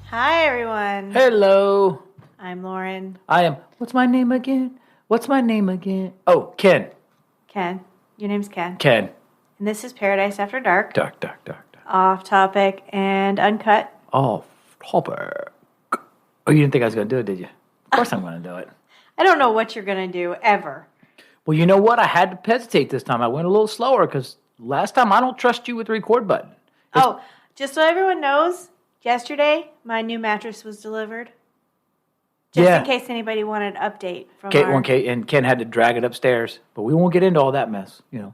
Hi, everyone. Hello. I'm Lauren. I am. What's my name again? What's my name again? Oh, Ken. Ken. Your name's Ken. Ken. And this is Paradise After Dark. Dark. Off topic and uncut. Off topic. Oh, you didn't think I was going to do it, did you? Of course I'm going to do it. I don't know what you're going to do, ever. Well, you know what? I had to hesitate this time. I went a little slower because last time I don't trust you with the record button. Just so everyone knows, yesterday my new mattress was delivered. Just in case anybody wanted an update from and Ken had to drag it upstairs. But we won't get into all that mess, you know.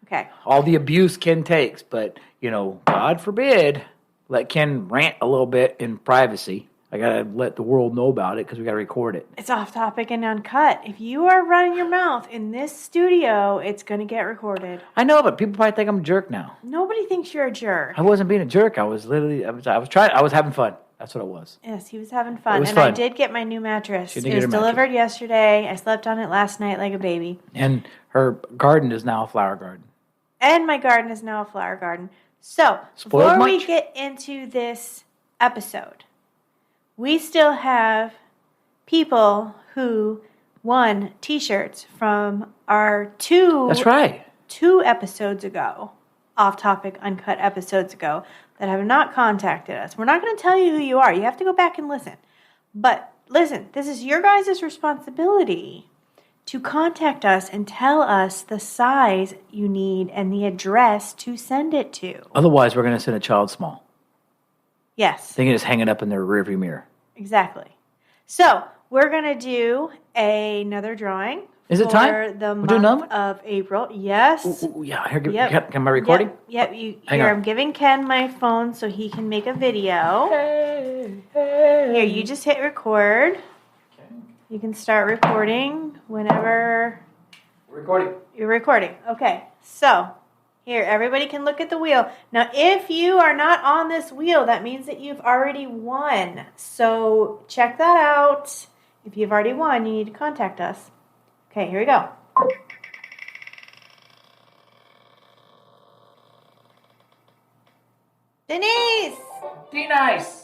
Okay. All the abuse Ken takes. But, you know, God forbid, let Ken rant a little bit in privacy. I got to let the world know about it because we got to record it. It's off topic and uncut. If you are running your mouth in this studio, it's going to get recorded. I know, but people probably think I'm a jerk now. Nobody thinks you're a jerk. I wasn't being a jerk. I was having fun. That's what it was. Yes, he was having fun. It was fun. I did get my new mattress. It was delivered yesterday. I slept on it last night like a baby. And her garden is now a flower garden. And my garden is now a flower garden. So, before we get into this episode, we still have people who won T-shirts from our two episodes ago, off-topic, uncut episodes ago, that have not contacted us. We're not going to tell you who you are. You have to go back and listen. But listen, this is your guys' responsibility to contact us and tell us the size you need and the address to send it to. Otherwise, we're going to send a child small. Yes. They can just hang it up in their rearview mirror. Exactly. So, we're going to do another drawing. Is it time? For the month of April. Yes. Ooh, yeah. Here, am I recording? Yep. I'm giving Ken my phone so he can make a video. Hey. Here, you just hit record. Okay. You can start recording whenever. You're recording. Okay. So, here, everybody can look at the wheel. Now, if you are not on this wheel, that means that you've already won. So, check that out. If you've already won, you need to contact us. Okay, here we go. Denise! D-Nice!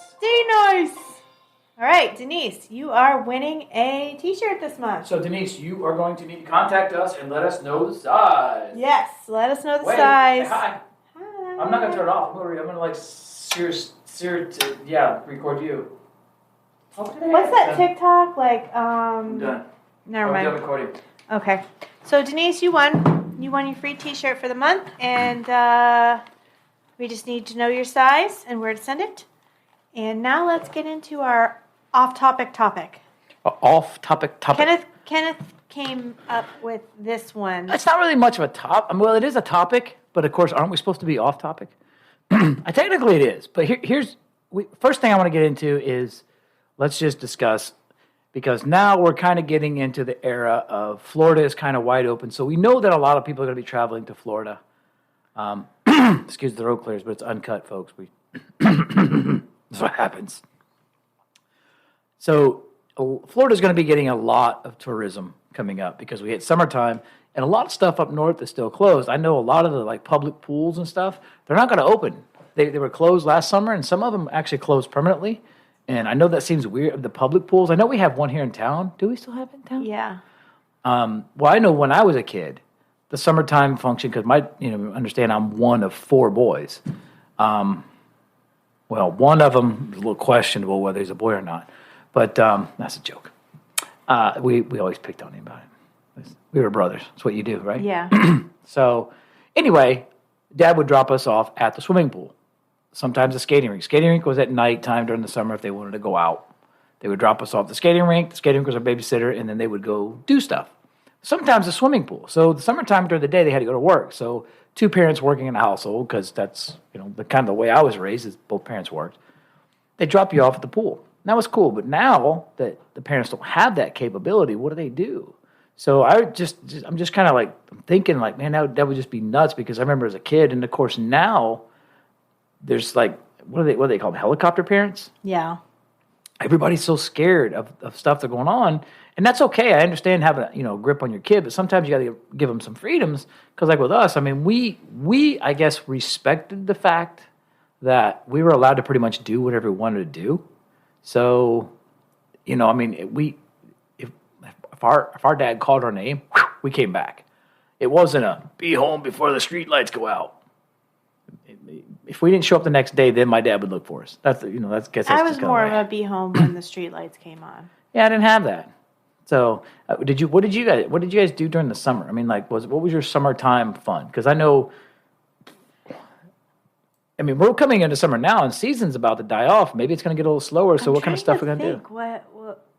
All right, Denise, you are winning a T-shirt this month. So, Denise, you are going to need to contact us and let us know the size. Yes, let us know the size. Hi. I'm not going to turn it off. I'm going to record you. Okay. What's that TikTok? I'm done. Never mind. I'm done recording. Okay. So, Denise, you won. You won your free T-shirt for the month, and we just need to know your size and where to send it. And now let's get into our off-topic topic. Off-topic topic. Kenneth came up with this one. It's not really much of a topic. Well, it is a topic, but of course, aren't we supposed to be off-topic? Technically, it is. But first thing I want to get into is let's just discuss, because now we're kind of getting into the era of Florida is kind of wide open. So we know that a lot of people are going to be traveling to Florida. Excuse the throat clears, but it's uncut, folks. That's what happens. So Florida's going to be getting a lot of tourism coming up because we hit summertime, and a lot of stuff up north is still closed. I know a lot of the public pools and stuff, they're not going to open. They were closed last summer, and some of them actually closed permanently. And I know that seems weird. The public pools, I know we have one here in town. Do we still have it in town? Yeah. Well, I know when I was a kid, the summertime function, because understand I'm one of four boys. Well, one of them is a little questionable whether he's a boy or not, but that's a joke. We always picked on him about it. We were brothers. That's what you do, right? Yeah. So anyway, Dad would drop us off at the swimming pool. Sometimes the skating rink. Skating rink was at nighttime during the summer if they wanted to go out. They would drop us off the skating rink. The skating rink was our babysitter, and then they would go do stuff. Sometimes the swimming pool. So the summertime during the day, they had to go to work. So two parents working in a household, because that's the kind of the way I was raised is both parents worked. They drop you off at the pool. And that was cool. But now that the parents don't have that capability, what do? So I'm just kind of I'm thinking man, that would just be nuts, because I remember as a kid, and of course now there's what do they call them? Helicopter parents? Yeah. Everybody's so scared of stuff that's going on, and that's okay. I understand having a grip on your kid, but sometimes you got to give them some freedoms, because with us, we I guess respected the fact that we were allowed to pretty much do whatever we wanted to do. So, I mean, if our dad called our name, we came back. It wasn't a be home before the street lights go out. If we didn't show up the next day, then my dad would look for us. I was more of a be home when the street lights came on. Yeah, I didn't have that. So, what did you guys do during the summer? I mean, like, what was your summertime fun? Because I know, we're coming into summer now, and season's about to die off. Maybe it's going to get a little slower. So, what kind of stuff we're going to do? What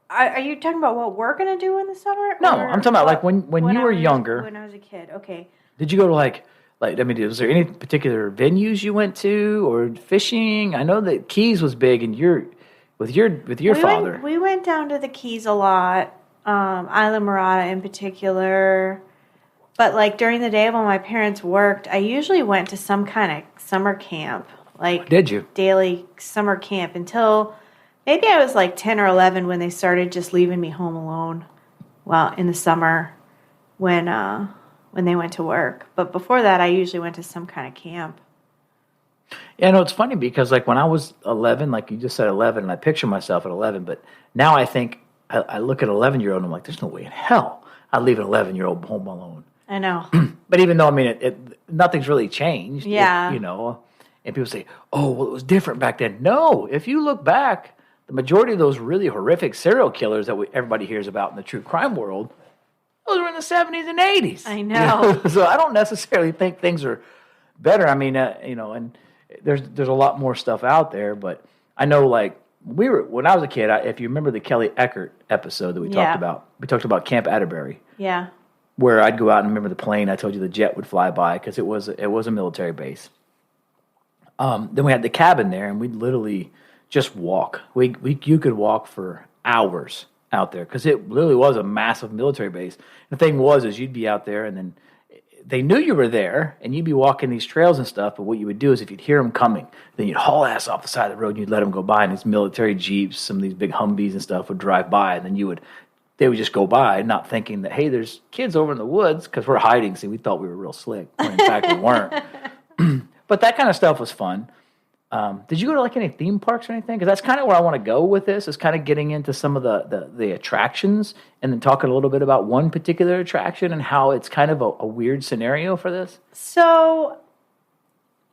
are you talking about? What we're going to do in the summer? No, I'm talking about like when you were younger. When I was a kid, okay. Did you go to was there any particular venues you went to or fishing? I know that Keys was big, and with your father. We went down to the Keys a lot, Isla Mirada in particular. But like during the day when my parents worked, I usually went to some kind of summer camp. Like, did you? Daily summer camp until maybe I was like 10 or 11 when they started just leaving me home alone. Well, in the summer when they went to work. But before that, I usually went to some kind of camp. Yeah, no, it's funny because like when I was 11, like you just said 11, and I picture myself at 11, but now I think I look at an 11-year-old and I'm like, there's no way in hell I'd leave an 11-year-old home alone. I know. But even though, nothing's really changed. Yeah. And people say, oh, well, it was different back then. No, if you look back, the majority of those really horrific serial killers that everybody hears about in the true crime world, those were in the 70s and 80s. I know. So I don't necessarily think things are better. And there's a lot more stuff out there, but I know like when I was a kid, if you remember the Kelly Eckert episode that we talked about, we talked about Camp Atterbury. Yeah. Where I'd go out and remember the plane. I told you the jet would fly by because it was a military base. Then we had the cabin there, and we'd literally just walk. You could walk for hours out there because it literally was a massive military base. The thing is you'd be out there, and then they knew you were there, and you'd be walking these trails and stuff. But what you would do is if you'd hear them coming, then you'd haul ass off the side of the road, and you'd let them go by, and these military jeeps, some of these big Humvees and stuff would drive by, and then they would just go by, not thinking that, hey, there's kids over in the woods, because we're hiding. See, we thought we were real slick, when in fact we weren't. But that kind of stuff was fun. Did you go to like any theme parks or anything? Because that's kind of where I want to go with this, is kind of getting into some of the attractions, and then talking a little bit about one particular attraction and how it's kind of a weird scenario for this. So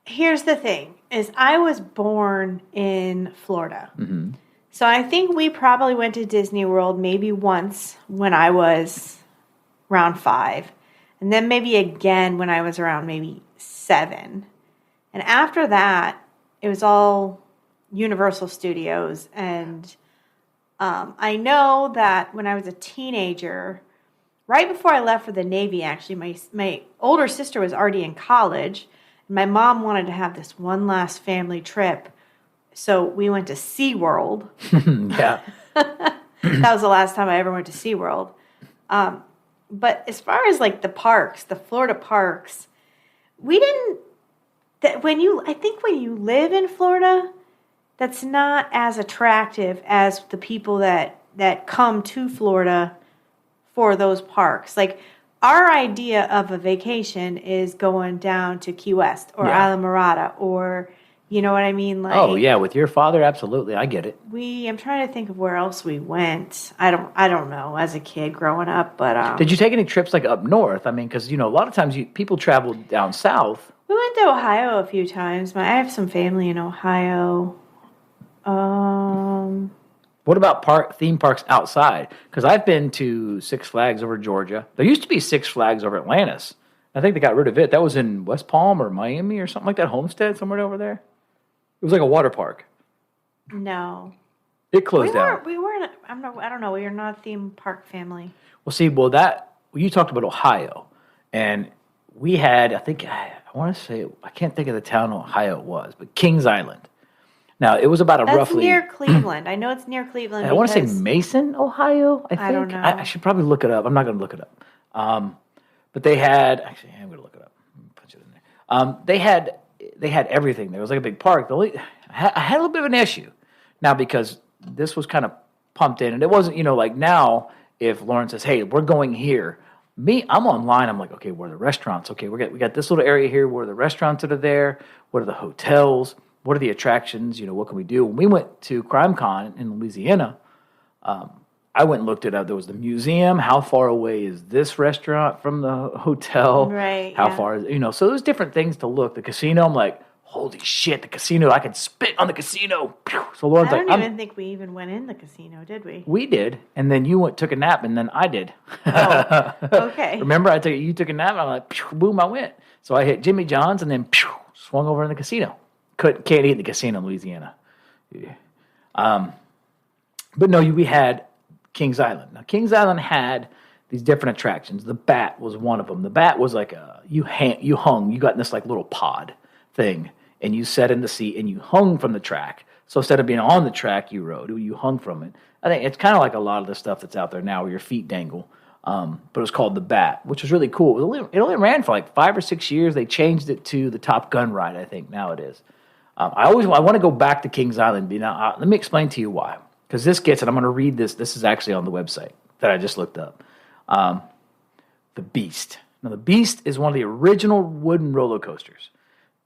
here's the thing, is I was born in Florida. Mm-hmm. So I think we probably went to Disney World maybe once when I was around 5. And then maybe again when I was around maybe 7. And after that, it was all Universal Studios. And I know that when I was a teenager, right before I left for the Navy, actually, my older sister was already in college. And my mom wanted to have this one last family trip. So we went to SeaWorld. Yeah. That was the last time I ever went to SeaWorld. But as far as like the parks, the Florida parks, I think when you live in Florida, that's not as attractive as the people that come to Florida for those parks. Like our idea of a vacation is going down to Key West or Isla Mirada or, you know what I mean? Like, oh yeah, with your father, absolutely, I get it. I'm trying to think of where else we went. I don't know as a kid growing up, but did you take any trips like up north? I mean, because a lot of times people travel down south. We went to Ohio a few times. I have some family in Ohio. What about theme parks outside? Because I've been to Six Flags over Georgia. There used to be Six Flags over Atlantis. I think they got rid of it. That was in West Palm or Miami or something like that. Homestead, somewhere over there. It was like a water park. No. It closed down. We weren't. I don't know. We are not a theme park family. Well, see, you talked about Ohio, and we had, I want to say, I can't think of the town Ohio it was, but Kings Island. Now, it was about That's near Cleveland. I know it's near Cleveland. I want to say Mason, Ohio, I think. I don't know. I should probably look it up. I'm not going to look it up. But they had, actually, I'm going to look it up. Punch it in there. They had everything. There was like a big park. I had a little bit of an issue. Now, because this was kind of pumped in, and it wasn't, like now, if Lauren says, hey, we're going here, I'm online. I'm like, okay, where are the restaurants? Okay, we got this little area here. Where are the restaurants that are there? What are the hotels? what are the attractions? What can we do? When we went to CrimeCon in Louisiana, I went and looked it up. There was the museum. How far away is this restaurant from the hotel? Right. How far is, so there's different things to look. The casino, I'm like, holy shit, the casino, I could spit on the casino. So Lauren's I don't even think we even went in the casino, did we? We did. And then you took a nap, and then I did. Oh, okay. Remember, you took a nap, and I'm like, boom, I went. So I hit Jimmy John's and then swung over in the casino. Can't eat in the casino in Louisiana. Yeah. But no, we had Kings Island. Now, Kings Island had these different attractions. The Bat was one of them. The Bat was like you got in this like little pod thing, and you sat in the seat and you hung from the track. So instead of being on the track, you rode. You hung from it. I think it's kind of like a lot of the stuff that's out there now where your feet dangle. But it was called the Bat, which was really cool. It only ran for like 5 or 6 years. They changed it to the Top Gun ride, I think, now it is. I want to go back to Kings Island. Now, let me explain to you why. Because and I'm going to read this. This is actually on the website that I just looked up. The Beast. Now, the Beast is one of the original wooden roller coasters.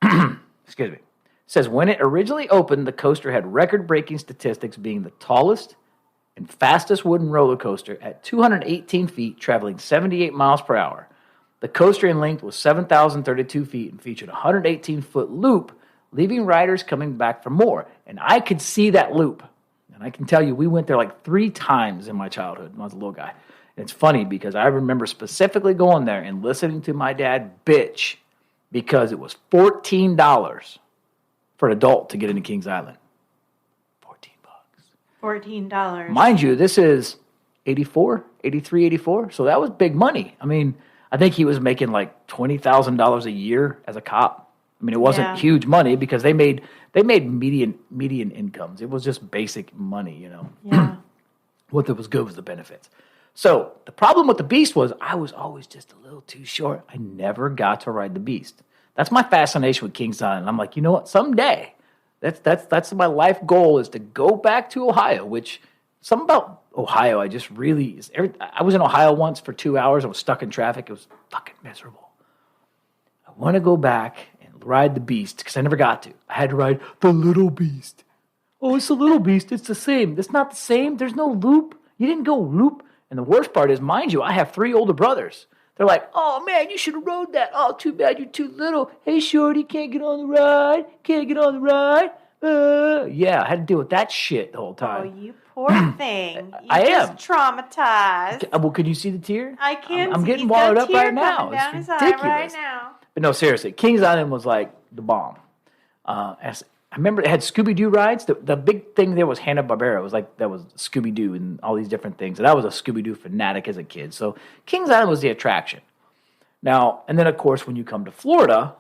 Excuse me. It says, when it originally opened, the coaster had record-breaking statistics, being the tallest and fastest wooden roller coaster at 218 feet, traveling 78 miles per hour. The coaster in length was 7,032 feet and featured a 118-foot loop, leaving riders coming back for more. And I could see that loop. And I can tell you, we went there like 3 times in my childhood when I was a little guy. And it's funny because I remember specifically going there and listening to my dad bitch because it was $14 for an adult to get into Kings Island. $14. Mind you, this is 84, 83, 84. So that was big money. I mean, I think he was making like $20,000 a year as a cop. I mean, it wasn't huge money because they made median incomes. It was just basic money, Yeah. What was good was the benefits. So the problem with the Beast was I was always just a little too short. I never got to ride the Beast. That's my fascination with Kings Island. I'm like, you know what? Someday, that's my life goal is to go back to Ohio. Which something about Ohio, I was in Ohio once for 2 hours. I was stuck in traffic. It was fucking miserable. I want to go back and ride the Beast because I never got to. I had to ride the Little Beast. Oh, it's the Little Beast. It's the same. It's not the same. There's no loop. You didn't go loop. And the worst part is, mind you, I have 3 older brothers. They're like, oh, man, you should have rode that. Oh, too bad you're too little. Hey, shorty, can't get on the ride. Can't get on the ride. Yeah, I had to deal with that shit the whole time. Oh, you poor thing. I am. Traumatized. Well, can you see the tear? I can. I'm getting walled up right now. Down It's his ridiculous. eye right now. But no, seriously, Kings Island was like the bomb. I remember it had Scooby-Doo rides. The big thing there was Hanna-Barbera. It was like that was Scooby-Doo and all these different things. And I was a Scooby-Doo fanatic as a kid. So Kings Island was the attraction. Now, and then, of course, when you come to Florida,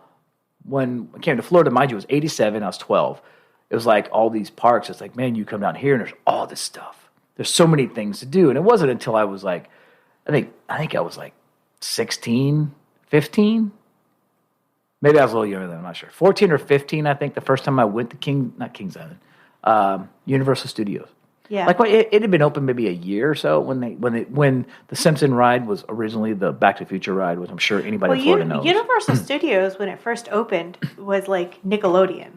when I came to Florida, mind you, it was 87. I was 12. It was like all these parks. It's like, man, you come down here and there's all this stuff. There's so many things to do. And it wasn't until I was like, I think I was like 16, 15. Maybe I was a little younger than, I'm not sure. 14 or 15, I think, the first time I went to Kings Island, Universal Studios. Yeah. Like it had been open maybe a year or so when the Simpson ride was originally the Back to the Future ride, which I'm sure anybody in Florida knows. Universal Studios, when it first opened, was like Nickelodeon.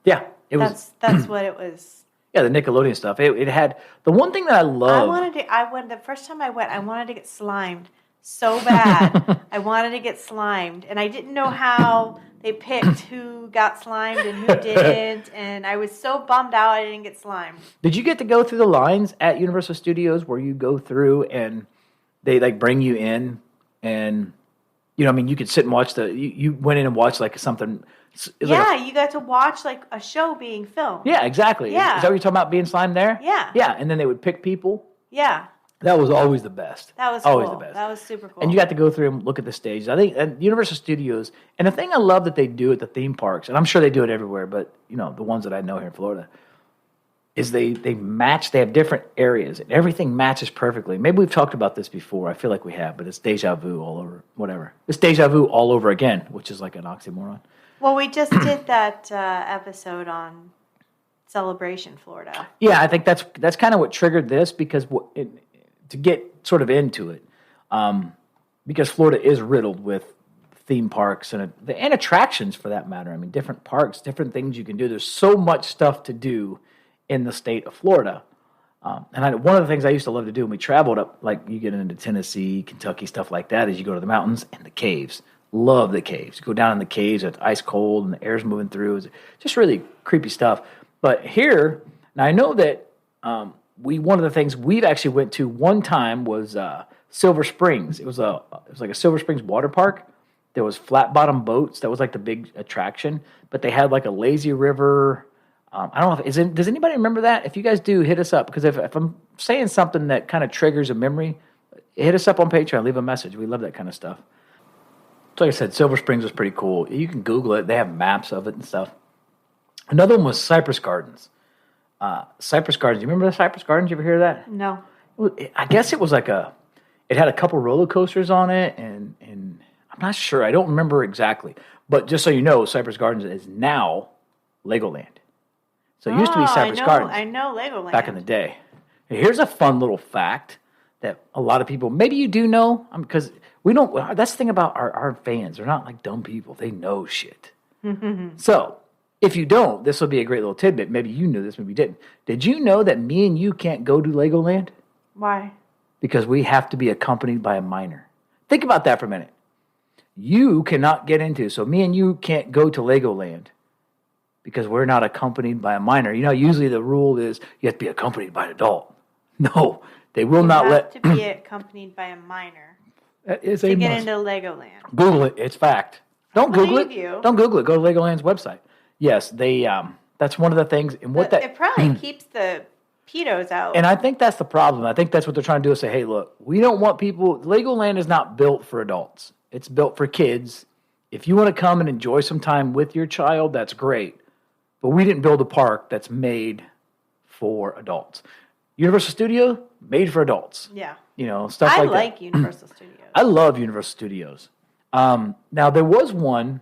Yeah. That's what it was. Yeah, the Nickelodeon stuff. It had the one thing that I love. The first time I went, I wanted to get slimed so bad. I wanted to get slimed, and I didn't know how they picked who got slimed and who didn't, and I was so bummed out I didn't get slimed. Did you get to go through the lines at Universal Studios where you go through and they like bring you in and you could sit and watch you went in and watched like something. You got to watch like a show being filmed. Yeah, exactly. Yeah. Is that what you're talking about, being slimed there? Yeah. Yeah, and then they would pick people. Yeah. That was always the best. That was always cool. the best. That was super cool. And you got to go through and look at the stages. I think at Universal Studios, and the thing I love that they do at the theme parks, and I'm sure they do it everywhere, but the ones that I know here in Florida, is they match. They have different areas, and everything matches perfectly. Maybe we've talked about this before. I feel like we have, but it's deja vu all over. Whatever. It's deja vu all over again, which is like an oxymoron. Well, we just did that episode on Celebration, Florida. Yeah, I think that's kind of what triggered this because to get sort of into it, because Florida is riddled with theme parks and attractions for that matter. I mean, different parks, different things you can do. There's so much stuff to do in the state of Florida. One of the things I used to love to do when we traveled up, like you get into Tennessee, Kentucky, stuff like that, is you go to the mountains and the caves. Love the caves. You go down in the caves, it's ice cold and the air's moving through. It's just really creepy stuff. But here, now I know that one of the things we've actually went to one time was Silver Springs. It was like a Silver Springs water park. There was flat bottom boats. That was like the big attraction. But they had like a lazy river. I don't know does anybody remember that? If you guys do, hit us up, because if I'm saying something that kind of triggers a memory, hit us up on Patreon. Leave a message. We love that kind of stuff. So like I said, Silver Springs was pretty cool. You can Google it. They have maps of it and stuff. Another one was Cypress Gardens. Cypress Gardens. You remember the Cypress Gardens? You ever hear of that? No. I guess it was like it had a couple roller coasters on it, and I'm not sure. I don't remember exactly. But just so you know, Cypress Gardens is now Legoland. So it used to be Cypress Gardens. I know Legoland. Back in the day. Here's a fun little fact that a lot of people, maybe you do know, because we don't, that's the thing about our fans. They're not like dumb people. They know shit. So if you don't, this will be a great little tidbit. Maybe you knew this, maybe you didn't. Did you know that me and you can't go to Legoland? Why? Because we have to be accompanied by a minor. Think about that for a minute. You cannot get into, so me and you can't go to Legoland because we're not accompanied by a minor. You know, usually the rule is you have to be accompanied by an adult. No, they will not let... You have to be accompanied by a minor to get into Legoland. Google it. It's fact. Don't Google it. Don't Google it. Go to Legoland's website. Yes, they. That's one of the things. And it probably keeps the pedos out. And I think that's the problem. I think that's what they're trying to do is say, hey, look, we don't want people... Legoland is not built for adults. It's built for kids. If you want to come and enjoy some time with your child, that's great. But we didn't build a park that's made for adults. Universal Studio, made for adults. Yeah. You know, stuff like that. I like Universal Studios. I love Universal Studios. Now, there was one...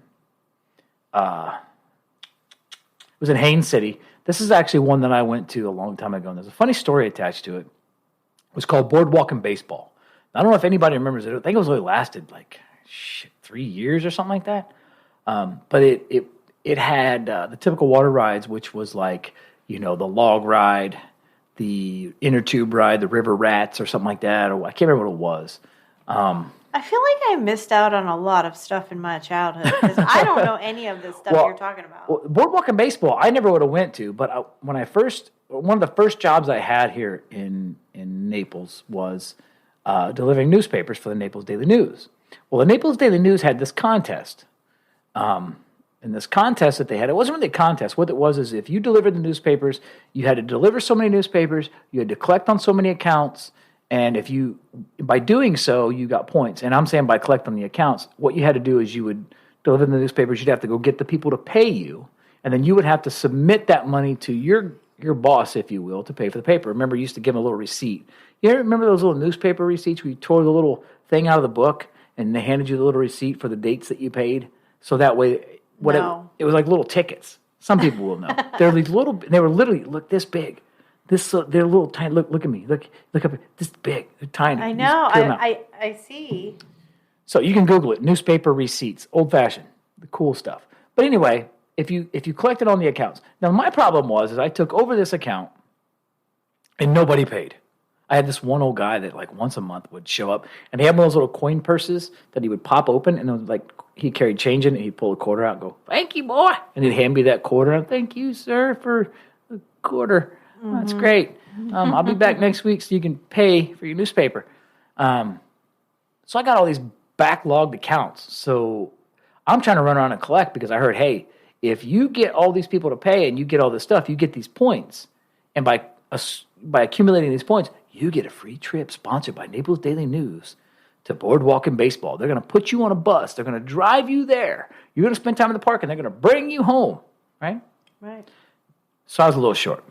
it was in Haines City. This is actually one that I went to a long time ago, and there's a funny story attached to it. It was called Boardwalk and Baseball. I don't know if anybody remembers it. I think it only lasted 3 years or something like that. But it had the typical water rides, which was like, you know, the log ride, the inner tube ride, the river rats or something like that. Or I can't remember what it was. I feel like I missed out on a lot of stuff in my childhood because I don't know any of this stuff you're talking about. Well, Boardwalk and Baseball, I never would have went to, but one of the first jobs I had here in Naples was delivering newspapers for the Naples Daily News. Well, the Naples Daily News had this contest. And this contest that they had, it wasn't really a contest. What it was is if you delivered the newspapers, you had to deliver so many newspapers, you had to collect on so many accounts, and by doing so, you got points. And I'm saying by collecting the accounts, what you had to do is you would deliver the newspapers, you'd have to go get the people to pay you, and then you would have to submit that money to your boss, if you will, to pay for the paper. Remember, you used to give them a little receipt. You remember those little newspaper receipts where you tore the little thing out of the book, and they handed you the little receipt for the dates that you paid? So that way... No. It was like little tickets. Some people will know. They're these little. They were literally this big. They're little tiny. Look at me. Look up. This big. They're tiny. I know. I see. So you can Google it. Newspaper receipts, old fashioned, the cool stuff. But anyway, if you collected on the accounts. Now my problem was I took over this account, and nobody paid. I had this one old guy that once a month would show up, and he had one of those little coin purses that he would pop open, and it was he carried change in it, and he'd pull a quarter out and go, "Thank you, boy," and he'd hand me that quarter. And thank you, sir, for the quarter. Mm-hmm. That's great. I'll be back next week so you can pay for your newspaper. So I got all these backlogged accounts. So I'm trying to run around and collect because I heard, hey, if you get all these people to pay and you get all this stuff, you get these points, and by accumulating these points, you get a free trip sponsored by Naples Daily News to Boardwalk and Baseball. They're going to put you on a bus. They're going to drive you there. You're going to spend time in the park, and they're going to bring you home, right? Right. So I was a little short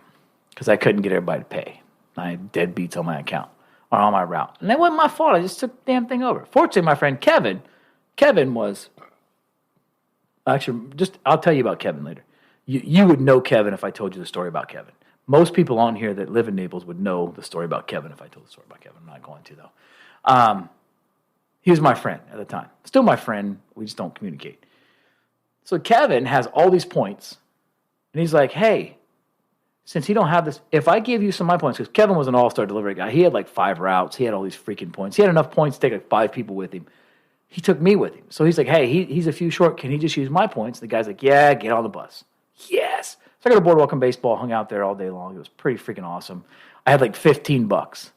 because I couldn't get everybody to pay. I had deadbeats on my account or on my route. And that wasn't my fault. I just took the damn thing over. Fortunately, my friend Kevin was... Actually, I'll tell you about Kevin later. You would know Kevin if I told you the story about Kevin. Most people on here that live in Naples would know the story about Kevin if I told the story about Kevin. I'm not going to, though. He was my friend at the time. Still my friend. We just don't communicate. So Kevin has all these points. And he's like, hey, since you don't have this, if I give you some of my points, because Kevin was an all-star delivery guy. He had like 5 routes. He had all these freaking points. He had enough points to take like 5 people with him. He took me with him. So he's like, hey, he's a few short. Can he just use my points? The guy's like, yeah, get on the bus. Yes. So I got a boardwalk and baseball, hung out there all day long. It was pretty freaking awesome. I had like $15,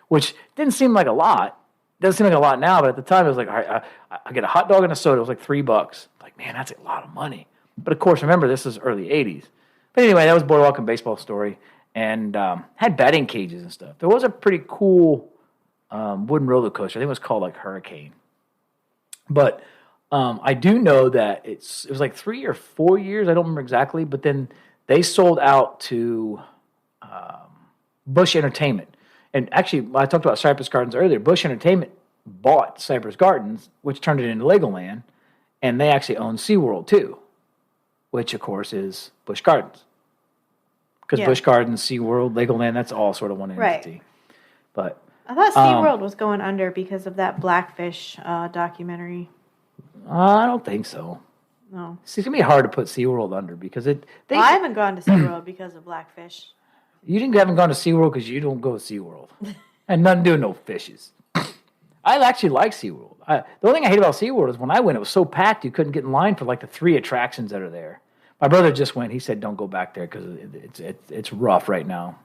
which didn't seem like a lot. Doesn't seem like a lot now, but at the time it was like, all right, I get a hot dog and a soda. It was like $3. Like, man, that's a lot of money. But of course, remember, this is early 80s. But anyway, that was boardwalk and baseball story. And had batting cages and stuff. There was a pretty cool wooden roller coaster. I think it was called like Hurricane. But I do know that it was like 3 or 4 years. I don't remember exactly. But then they sold out to Busch Entertainment. And actually, I talked about Cypress Gardens earlier. Busch Entertainment bought Cypress Gardens, which turned it into Legoland. And they actually own SeaWorld too, which, of course, is Busch Gardens. Because Busch Gardens, SeaWorld, Legoland, that's all sort of one entity. Right. But I thought SeaWorld was going under because of that Blackfish documentary. I don't think so. No. It's going to be hard to put SeaWorld under because I haven't gone to SeaWorld because of Blackfish. You haven't gone to SeaWorld because you don't go to SeaWorld. And nothing to do with no fishes. I actually like SeaWorld. The only thing I hate about SeaWorld is when I went, it was so packed you couldn't get in line for like the 3 attractions that are there. My brother just went. He said, don't go back there because it's rough right now.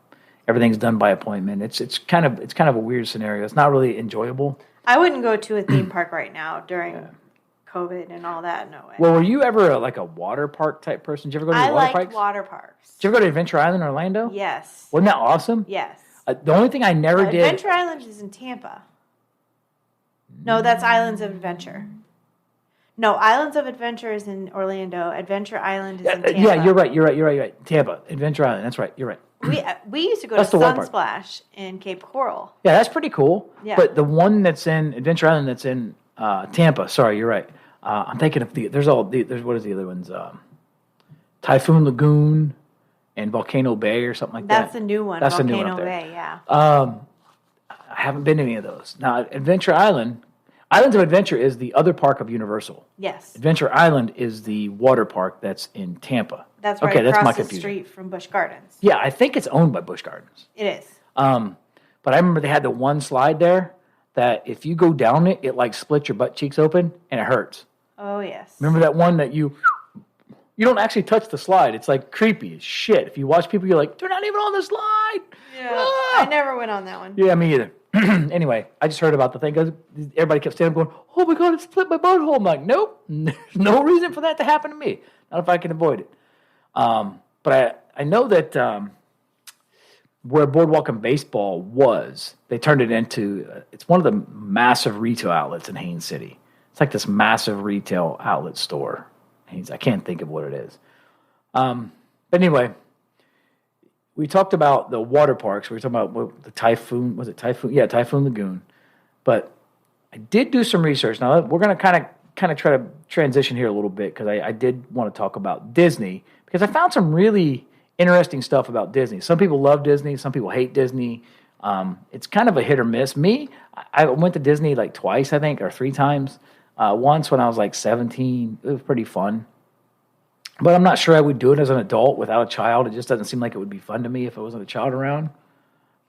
Everything's done by appointment. It's kind of a weird scenario. It's not really enjoyable. I wouldn't go to a theme park right now during COVID and all that. No way. Well, were you ever like a water park type person? Did you ever go to water parks? I liked water parks. Did you ever go to Adventure Island, Orlando? Yes. Wasn't that awesome? Yes. The only thing I never did. Adventure Island is in Tampa. No, that's Islands of Adventure. No, Islands of Adventure is in Orlando. Adventure Island is in Tampa. Yeah, you're right. Tampa, Adventure Island. That's right. You're right. We used to go to Sunsplash in Cape Coral. Yeah, that's pretty cool. Yeah. But the one that's in Adventure Island that's in Tampa. Sorry, you're right. I'm thinking of there's what is the other ones? Typhoon Lagoon and Volcano Bay or something like that. That's a new one. That's Volcano a new one Bay. Yeah. I haven't been to any of those. Now, Adventure Island. Islands of Adventure is the other park of Universal. Yes. Adventure Island is the water park that's in Tampa. That's right across the street from Busch Gardens. Yeah, I think it's owned by Busch Gardens. It is. But I remember they had the one slide there that if you go down it, it like splits your butt cheeks open and it hurts. Oh, yes. Remember that one that you don't actually touch the slide. It's like creepy as shit. If you watch people, you're like, they're not even on the slide. Yeah, I never went on that one. Yeah, me either. Anyway, I just heard about the thing because everybody kept standing up going, oh my God, it split my butthole. I'm like, nope, there's no reason for that to happen to me. Not if I can avoid it. But I know that where Boardwalk and Baseball was, they turned it into, it's one of the massive retail outlets in Haines City. It's like this massive retail outlet store. I can't think of what it is. But anyway, we talked about the water parks. We were talking about the Typhoon. Was it Typhoon? Yeah, Typhoon Lagoon. But I did do some research. Now, we're going to kind of try to transition here a little bit because I did want to talk about Disney because I found some really interesting stuff about Disney. Some people love Disney. Some people hate Disney. It's kind of a hit or miss. Me, I went to Disney like twice, I think, or 3 times. Once when I was like 17. It was pretty fun. But I'm not sure I would do it as an adult without a child. It just doesn't seem like it would be fun to me if there wasn't a child around.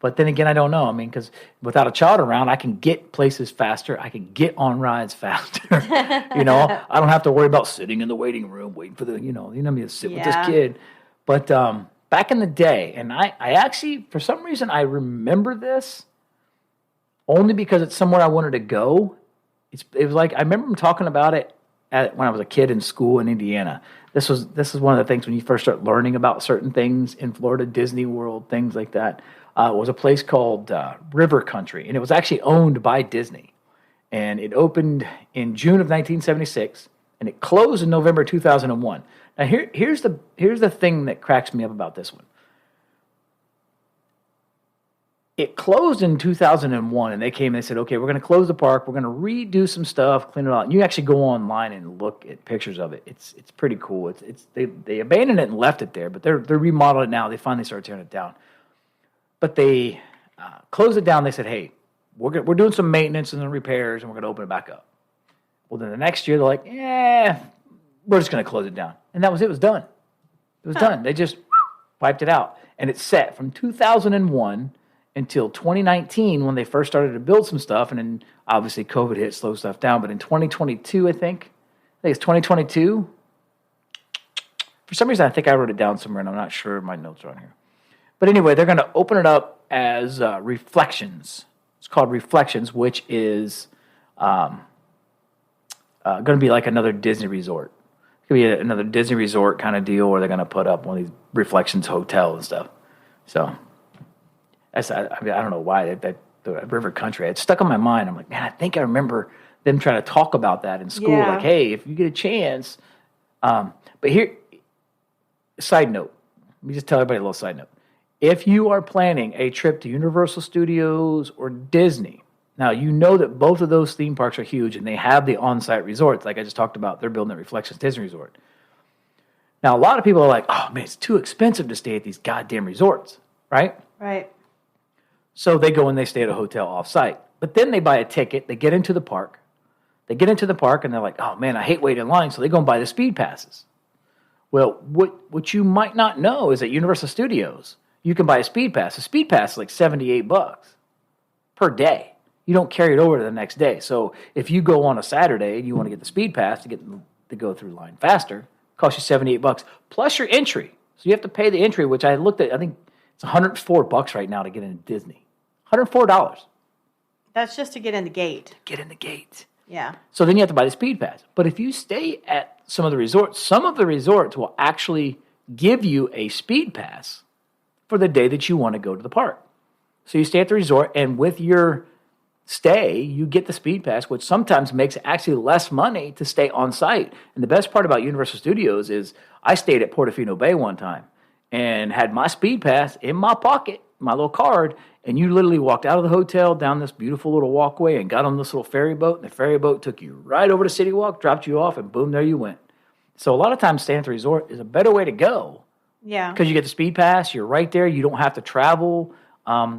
But then again, I don't know. I mean, because without a child around, I can get places faster. I can get on rides faster. I don't have to worry about sitting in the waiting room waiting for me to sit with this kid. But back in the day, and I actually, for some reason, I remember this only because it's somewhere I wanted to go. It was like, I remember him talking about it when I was a kid in school in Indiana. This is one of the things when you first start learning about certain things in Florida, Disney World, things like that. It was a place called River Country, and it was actually owned by Disney. And it opened in June of 1976, and it closed in November 2001. Now here's the thing that cracks me up about this one. It closed in 2001, and they came and they said, okay, we're going to close the park. We're going to redo some stuff, clean it out. And you actually go online and look at pictures of it. It's pretty cool. They abandoned it and left it there, but they're remodeling it now. They finally started tearing it down. But they closed it down. They said, hey, we're doing some maintenance and repairs, and we're going to open it back up. Well, then the next year, they're like, we're just going to close it down. And that was it. It was done. It was done. They just wiped it out. And it's set from 2001 until 2019 when they first started to build some stuff. And then obviously COVID hit, slowed stuff down. But in 2022, I think it's 2022. For some reason, I think I wrote it down somewhere, and I'm not sure my notes are on here. But anyway, they're going to open it up as Reflections. It's called Reflections, which is going to be like another Disney resort. It could be another Disney resort kind of deal where they're going to put up one of these Reflections hotel and stuff. So I don't know why the River Country, it's stuck in my mind. I'm like, man, I think I remember them trying to talk about that in school. Yeah. Like, hey, if you get a chance. But here, side note, let me just tell everybody a little side note. If you are planning a trip to Universal Studios or Disney, now you know that both of those theme parks are huge and they have the on-site resorts. Like I just talked about, they're building a Reflections Disney Resort. Now, a lot of people are like, oh, man, it's too expensive to stay at these goddamn resorts, right? Right. So they go and they stay at a hotel off-site. But then they buy a ticket, they get into the park. They get into the park and they're like, oh, man, I hate waiting in line, so they go and buy the speed passes. Well, what you might not know is at Universal Studios, you can buy a speed pass. A speed pass is like $78 per day. You don't carry it over to the next day. So if you go on a Saturday and you want to get the speed pass to go through line faster, it costs you $78 plus your entry. So you have to pay the entry, which I looked at. I think it's $104 right now to get into Disney. $104. That's just to get in the gate. Get in the gate. Yeah. So then you have to buy the speed pass. But if you stay at some of the resorts will actually give you a speed pass for the day that you want to go to the park. So you stay at the resort, and with your stay, you get the speed pass, which sometimes makes actually less money to stay on site. And the best part about Universal Studios is I stayed at Portofino Bay one time and had my speed pass in my pocket, my little card, and you literally walked out of the hotel down this beautiful little walkway and got on this little ferry boat, and the ferry boat took you right over to City Walk, dropped you off, and boom, there you went. So a lot of times staying at the resort is a better way to go. Yeah. Because you get the speed pass, you're right there, you don't have to travel.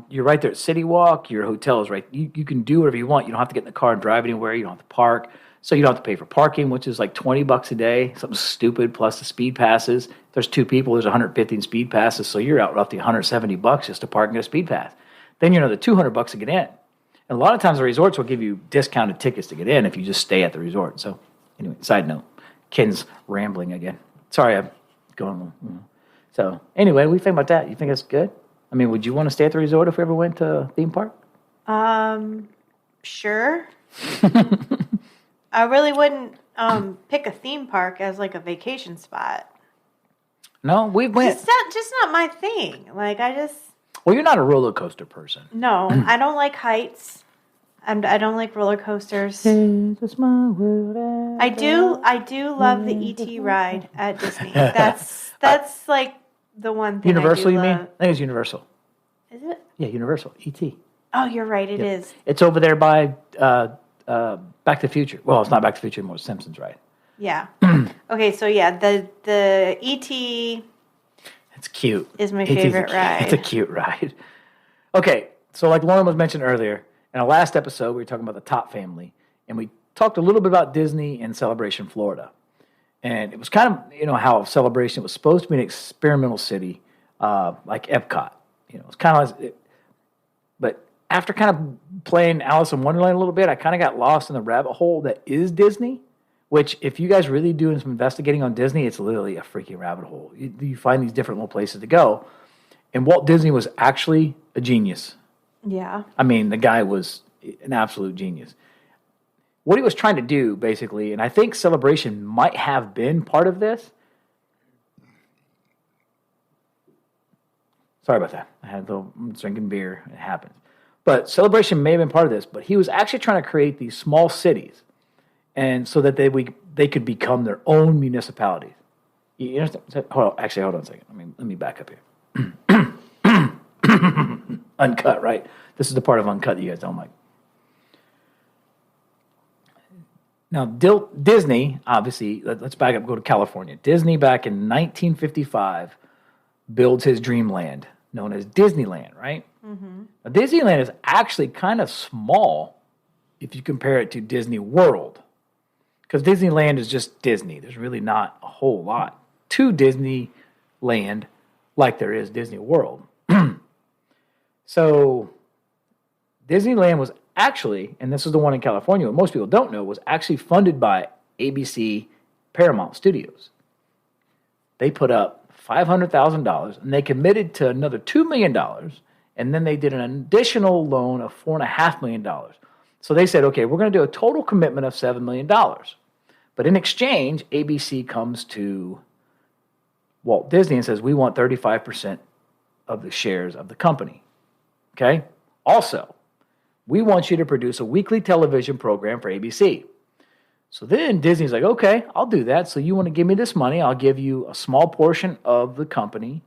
You're right there at City Walk, your hotel is right. You can do whatever you want. You don't have to get in the car and drive anywhere. You don't have to park. So you don't have to pay for parking, which is like $20 a day, something stupid, plus the speed passes. If there's two people, there's 115 speed passes, so you're out roughly $170 just to park and get a speed pass. Then you're another $200 to get in. And a lot of times the resorts will give you discounted tickets to get in if you just stay at the resort. So anyway, side note, Ken's rambling again. Sorry, I'm going on. So anyway, what do you think about that? You think that's good? I mean, would you want to stay at the resort if we ever went to a theme park? Sure. I really wouldn't pick a theme park as like a vacation spot. No, we went. It's just not my thing. Like Well, you're not a roller coaster person. No, I don't like heights. I don't like roller coasters. I do love the E.T. ride at Disney. That's like the one thing. Universal, I do you mean? love. I think it's Universal. Is it? Yeah, Universal. E.T. Oh, you're right. It is. It's over there by Back to the Future. Well, it's not Back to the Future anymore. It's Simpsons, right? Yeah. Okay, so yeah, the E.T. It's cute. Is my favorite ride. It's a cute ride. Okay, so like Lauren was mentioned earlier, in our last episode, we were talking about the Top family, and we talked a little bit about Disney and Celebration, Florida. And it was kind of, how Celebration was supposed to be an experimental city, like Epcot. It's kind of like, but after kind of playing Alice in Wonderland a little bit, I kind of got lost in the rabbit hole that is Disney, which if you guys really doing some investigating on Disney, it's literally a freaking rabbit hole. You find these different little places to go. And Walt Disney was actually a genius. Yeah. I mean, the guy was an absolute genius. What he was trying to do, basically, and I think Celebration might have been part of this. Sorry about that. I'm drinking beer. It happens. But Celebration may have been part of this, but he was actually trying to create these small cities, and so that they could become their own municipalities. You understand? Hold on a second. Let me back up here. Uncut, right? This is the part of Uncut that you guys don't like. Now, Disney, obviously, let's back up, go to California. Disney, back in 1955, builds his dreamland, known as Disneyland, right? Mm-hmm. Now, Disneyland is actually kind of small if you compare it to Disney World. Because Disneyland is just Disney. There's really not a whole lot to Disneyland like there is Disney World. So Disneyland was actually, and this is the one in California, what most people don't know, was actually funded by ABC Paramount Studios. They put up $500,000 and they committed to another $2 million, and then they did an additional loan of $4.5 million. So they said, okay, we're going to do a total commitment of $7 million. But in exchange, ABC comes to Walt Disney and says, we want 35% of the shares of the company. Okay? Also, we want you to produce a weekly television program for ABC. So then Disney's like, okay, I'll do that. So you want to give me this money? I'll give you a small portion of the company.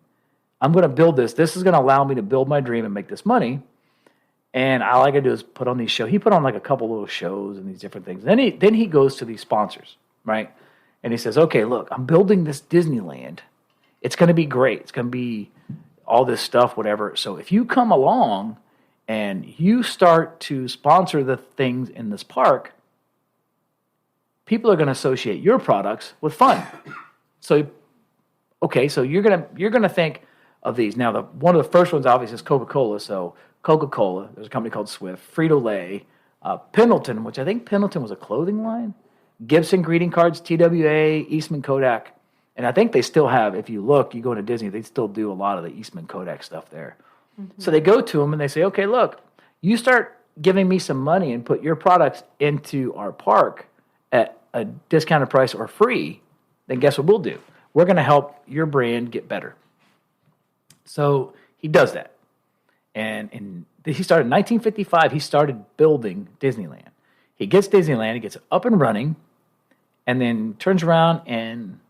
I'm going to build this. This is going to allow me to build my dream and make this money. And all I got to do is put on these shows. He put on like a couple little shows and these different things. Then he goes to these sponsors, right? And he says, okay, look, I'm building this Disneyland. It's going to be great. It's going to be all this stuff, whatever. So if you come along and you start to sponsor the things in this park, people are going to associate your products with fun. So, okay, so you're gonna think of these. Now, one of the first ones obviously is Coca-Cola. So Coca-Cola, there's a company called Swift, Frito-Lay, Pendleton, which I think Pendleton was a clothing line, Gibson greeting cards, TWA, Eastman Kodak, and I think they still have, if you look, you go into Disney, they still do a lot of the Eastman Kodak stuff there. Mm-hmm. So they go to them and they say, okay, look, you start giving me some money and put your products into our park at a discounted price or free, then guess what we'll do? We're going to help your brand get better. So he does that. And he started in 1955, he started building Disneyland. He gets Disneyland, he gets it up and running, and then turns around and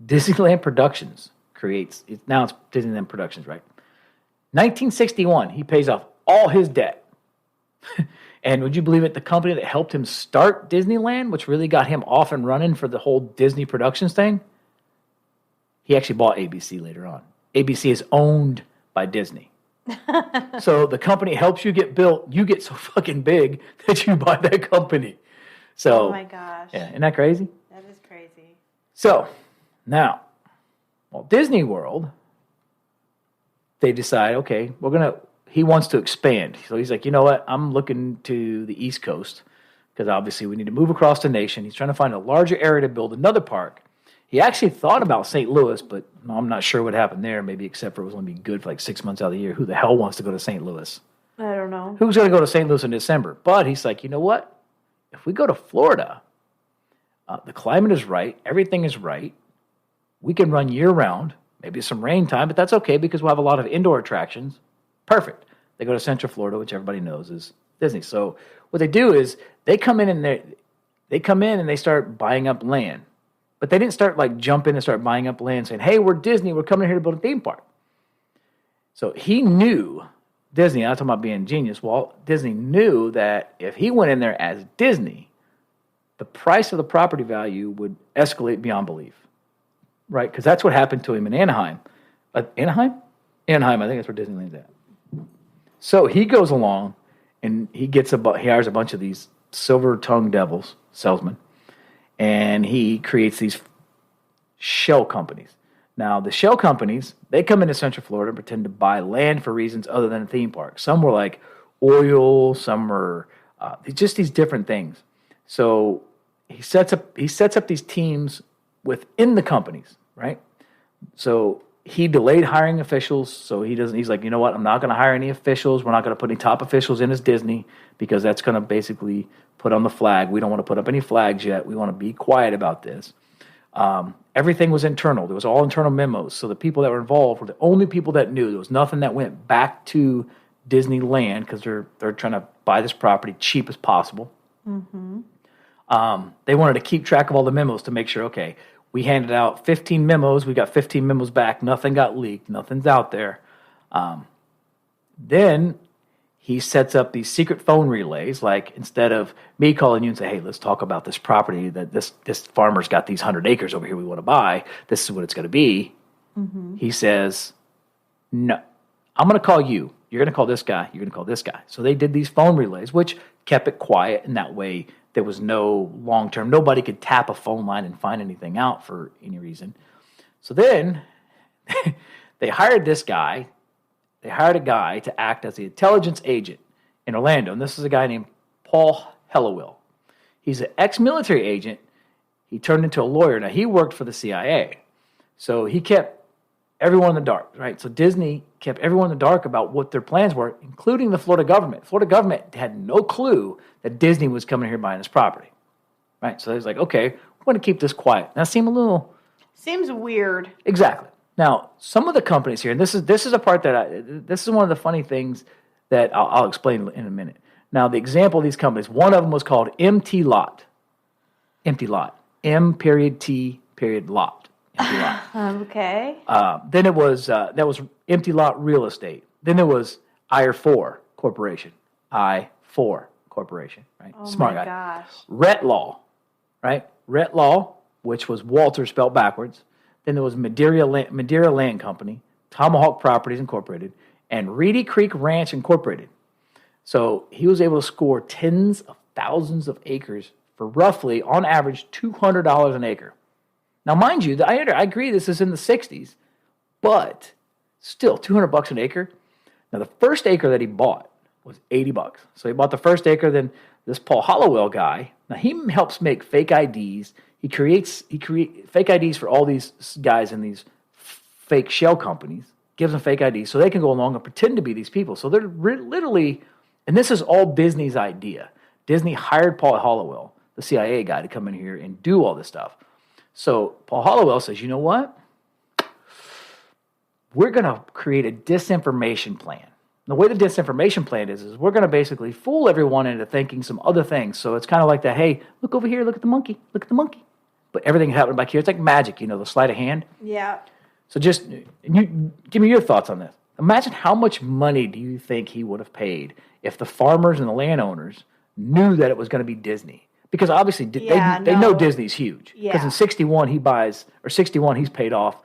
Disneyland Productions creates, now it's Disneyland Productions, right? 1961, he pays off all his debt. And would you believe it, the company that helped him start Disneyland, which really got him off and running for the whole Disney Productions thing, he actually bought ABC later on. ABC is owned by Disney. So the company helps you get built, you get so fucking big that you buy that company. So, oh my gosh. Yeah, isn't that crazy? That is crazy. So, now, Walt Disney World, they decide, okay, he wants to expand. So he's like, you know what? I'm looking to the East Coast because obviously we need to move across the nation. He's trying to find a larger area to build another park. He actually thought about St. Louis, but I'm not sure what happened there, maybe except for it was going to be good for like 6 months out of the year. Who the hell wants to go to St. Louis? I don't know. Who's going to go to St. Louis in December? But he's like, you know what? If we go to Florida, the climate is right, everything is right. We can run year-round, maybe some rain time, but that's okay because we'll have a lot of indoor attractions. Perfect. They go to Central Florida, which everybody knows is Disney. So what they do is they come in and they start buying up land. But they didn't start like jump in and start buying up land saying, hey, we're Disney, we're coming here to build a theme park. So he knew, Disney, I'm talking about being genius, Walt Disney knew that if he went in there as Disney, the price of the property value would escalate beyond belief. Right? Because that's what happened to him in Anaheim. Anaheim? Anaheim, I think that's where Disneyland's at. So he goes along and he hires a bunch of these silver-tongued devils, salesmen, and he creates these shell companies. Now, the shell companies, they come into Central Florida and pretend to buy land for reasons other than a theme park. Some were like oil, some were just these different things. So he sets up these teams within the companies, right? So he delayed hiring officials. So he's like, you know what? I'm not going to hire any officials. We're not going to put any top officials in as Disney because that's going to basically put on the flag. We don't want to put up any flags yet. We want to be quiet about this. Everything was internal. There was all internal memos. So the people that were involved were the only people that knew. There was nothing that went back to Disneyland because they're trying to buy this property cheap as possible. Mm-hmm. They wanted to keep track of all the memos to make sure, okay, we handed out 15 memos. We got 15 memos back. Nothing got leaked. Nothing's out there. Then he sets up these secret phone relays, like instead of me calling you and say, hey, let's talk about this property that this farmer's got these 100 acres over here we want to buy. This is what it's going to be. Mm-hmm. He says, no, I'm going to call you. you're going to call this guy, you're going to call this guy. So they did these phone relays, which kept it quiet, and that way there was no long-term. Nobody could tap a phone line and find anything out for any reason. So then they hired this guy. They hired a guy to act as the intelligence agent in Orlando, and this is a guy named Paul Helliwell. He's an ex-military agent. He turned into a lawyer. Now, he worked for the CIA, so he kept everyone in the dark, right? So Disney kept everyone in the dark about what their plans were, including the Florida government. Florida government had no clue that Disney was coming here buying this property, right? So they was like, okay, we're going to keep this quiet. Now, seems weird. Exactly. Now, some of the companies here, and this is a part that this is one of the funny things that I'll explain in a minute. Now, the example of these companies, one of them was called Empty Lot. Empty Lot. M.T. Lot. Empty Lot. Okay. Then it was that was Empty Lot Real Estate. Then there was I4 Corporation. I4 Corporation. Right. Oh Smart my guy. gosh. Rhett Law. Right. Rhett Law, which was Walter spelled backwards. Then there was Madeira Land Company, Tomahawk Properties Incorporated, and Reedy Creek Ranch Incorporated. So he was able to score tens of thousands of acres for roughly, on average, $200 an acre. Now, mind you, I agree this is in the 60s, but still, $200 an acre. Now, the first acre that he bought was $80. So he bought the first acre. Then this Paul Hollowell guy, now he helps make fake IDs. He creates fake IDs for all these guys in these fake shell companies. Gives them fake IDs so they can go along and pretend to be these people. So they're literally, and this is all Disney's idea. Disney hired Paul Hollowell, the CIA guy, to come in here and do all this stuff. So Paul Hollowell says, you know what? We're going to create a disinformation plan. The way the disinformation plan is we're going to basically fool everyone into thinking some other things. So it's kind of like that, hey, look over here, look at the monkey, look at the monkey. But everything happened back here. It's like magic, the sleight of hand. Yeah. So just you give me your thoughts on this. Imagine how much money do you think he would have paid if the farmers and the landowners knew that it was going to be Disney? Because obviously they know Disney's huge. Because in 61 he's paid off.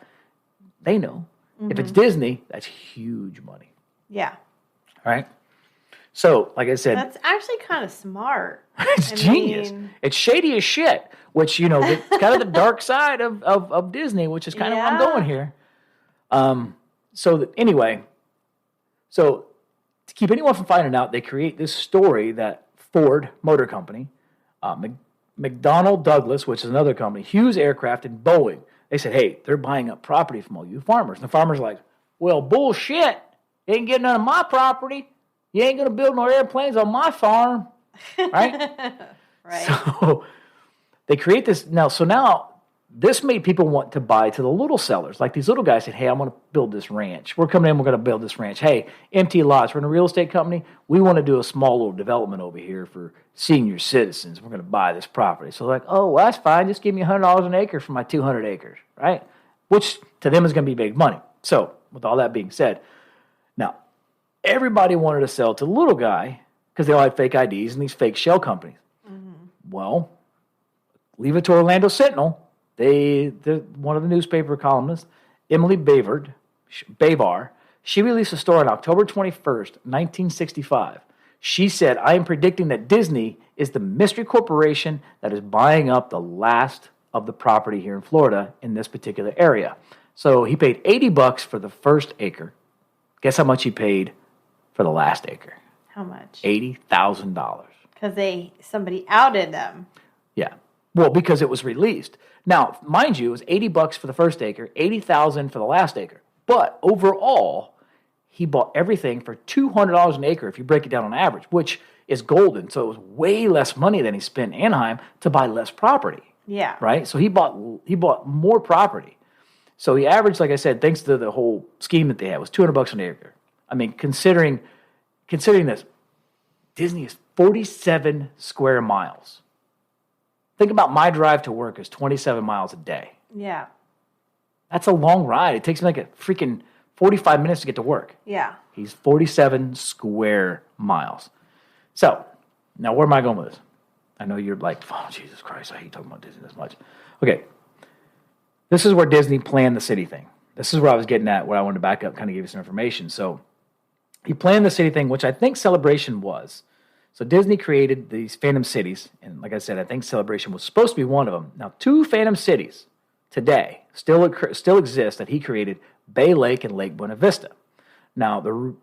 They know. Mm-hmm. If it's Disney, that's huge money. Yeah. All right? So, like I said... That's actually kind of smart. It's genius. It's shady as shit, which, it's kind of the dark side of Disney, which is kind of where I'm going here. Anyway, to keep anyone from finding out, they create this story that Ford Motor Company, McDonnell Douglas, which is another company, Hughes Aircraft, and Boeing, they said, hey, they're buying up property from all you farmers. And the farmers are like, well, bullshit. You ain't getting none of my property. You ain't going to build no airplanes on my farm. Right? Right. So they create this. Now, this made people want to buy to the little sellers. Like these little guys said, hey, I'm going to build this ranch. We're coming in, we're going to build this ranch. Hey, empty lots. We're in a real estate company. We want to do a small little development over here for senior citizens. We're going to buy this property. So they're like, oh, well, that's fine. Just give me $100 an acre for my 200 acres, right? Which to them is going to be big money. So with all that being said, now, everybody wanted to sell to the little guy because they all had fake IDs and these fake shell companies. Mm-hmm. Well, leave it to Orlando Sentinel. One of the newspaper columnists, Emily Bavar, she released a story on October 21st, 1965. She said, I am predicting that Disney is the mystery corporation that is buying up the last of the property here in Florida in this particular area. So he paid $80 for the first acre. Guess how much he paid for the last acre? How much? $80,000. Because somebody outed them. Yeah. Well, because it was released. Now, mind you, it was $80 for the first acre, $80,000 for the last acre. But overall, he bought everything for $200 an acre if you break it down on average, which is golden. So it was way less money than he spent in Anaheim to buy less property. Yeah. Right? So he bought more property. So he averaged, like I said, thanks to the whole scheme that they had, was $200 an acre. I mean, considering this, Disney is 47 square miles. Think about my drive to work is 27 miles a day. Yeah. That's a long ride. It takes me like a freaking 45 minutes to get to work. Yeah. He's 47 square miles. So, now where am I going with this? I know you're like, oh, Jesus Christ, I hate talking about Disney this much. Okay. This is where Disney planned the city thing. This is where I was getting at, where I wanted to back up, kind of give you some information. So, He planned the city thing, which I think Celebration was. So Disney created these Phantom Cities, and like I said, I think Celebration was supposed to be one of them. Now, 2 Phantom Cities today still exist that he created: Bay Lake and Lake Buena Vista. Now,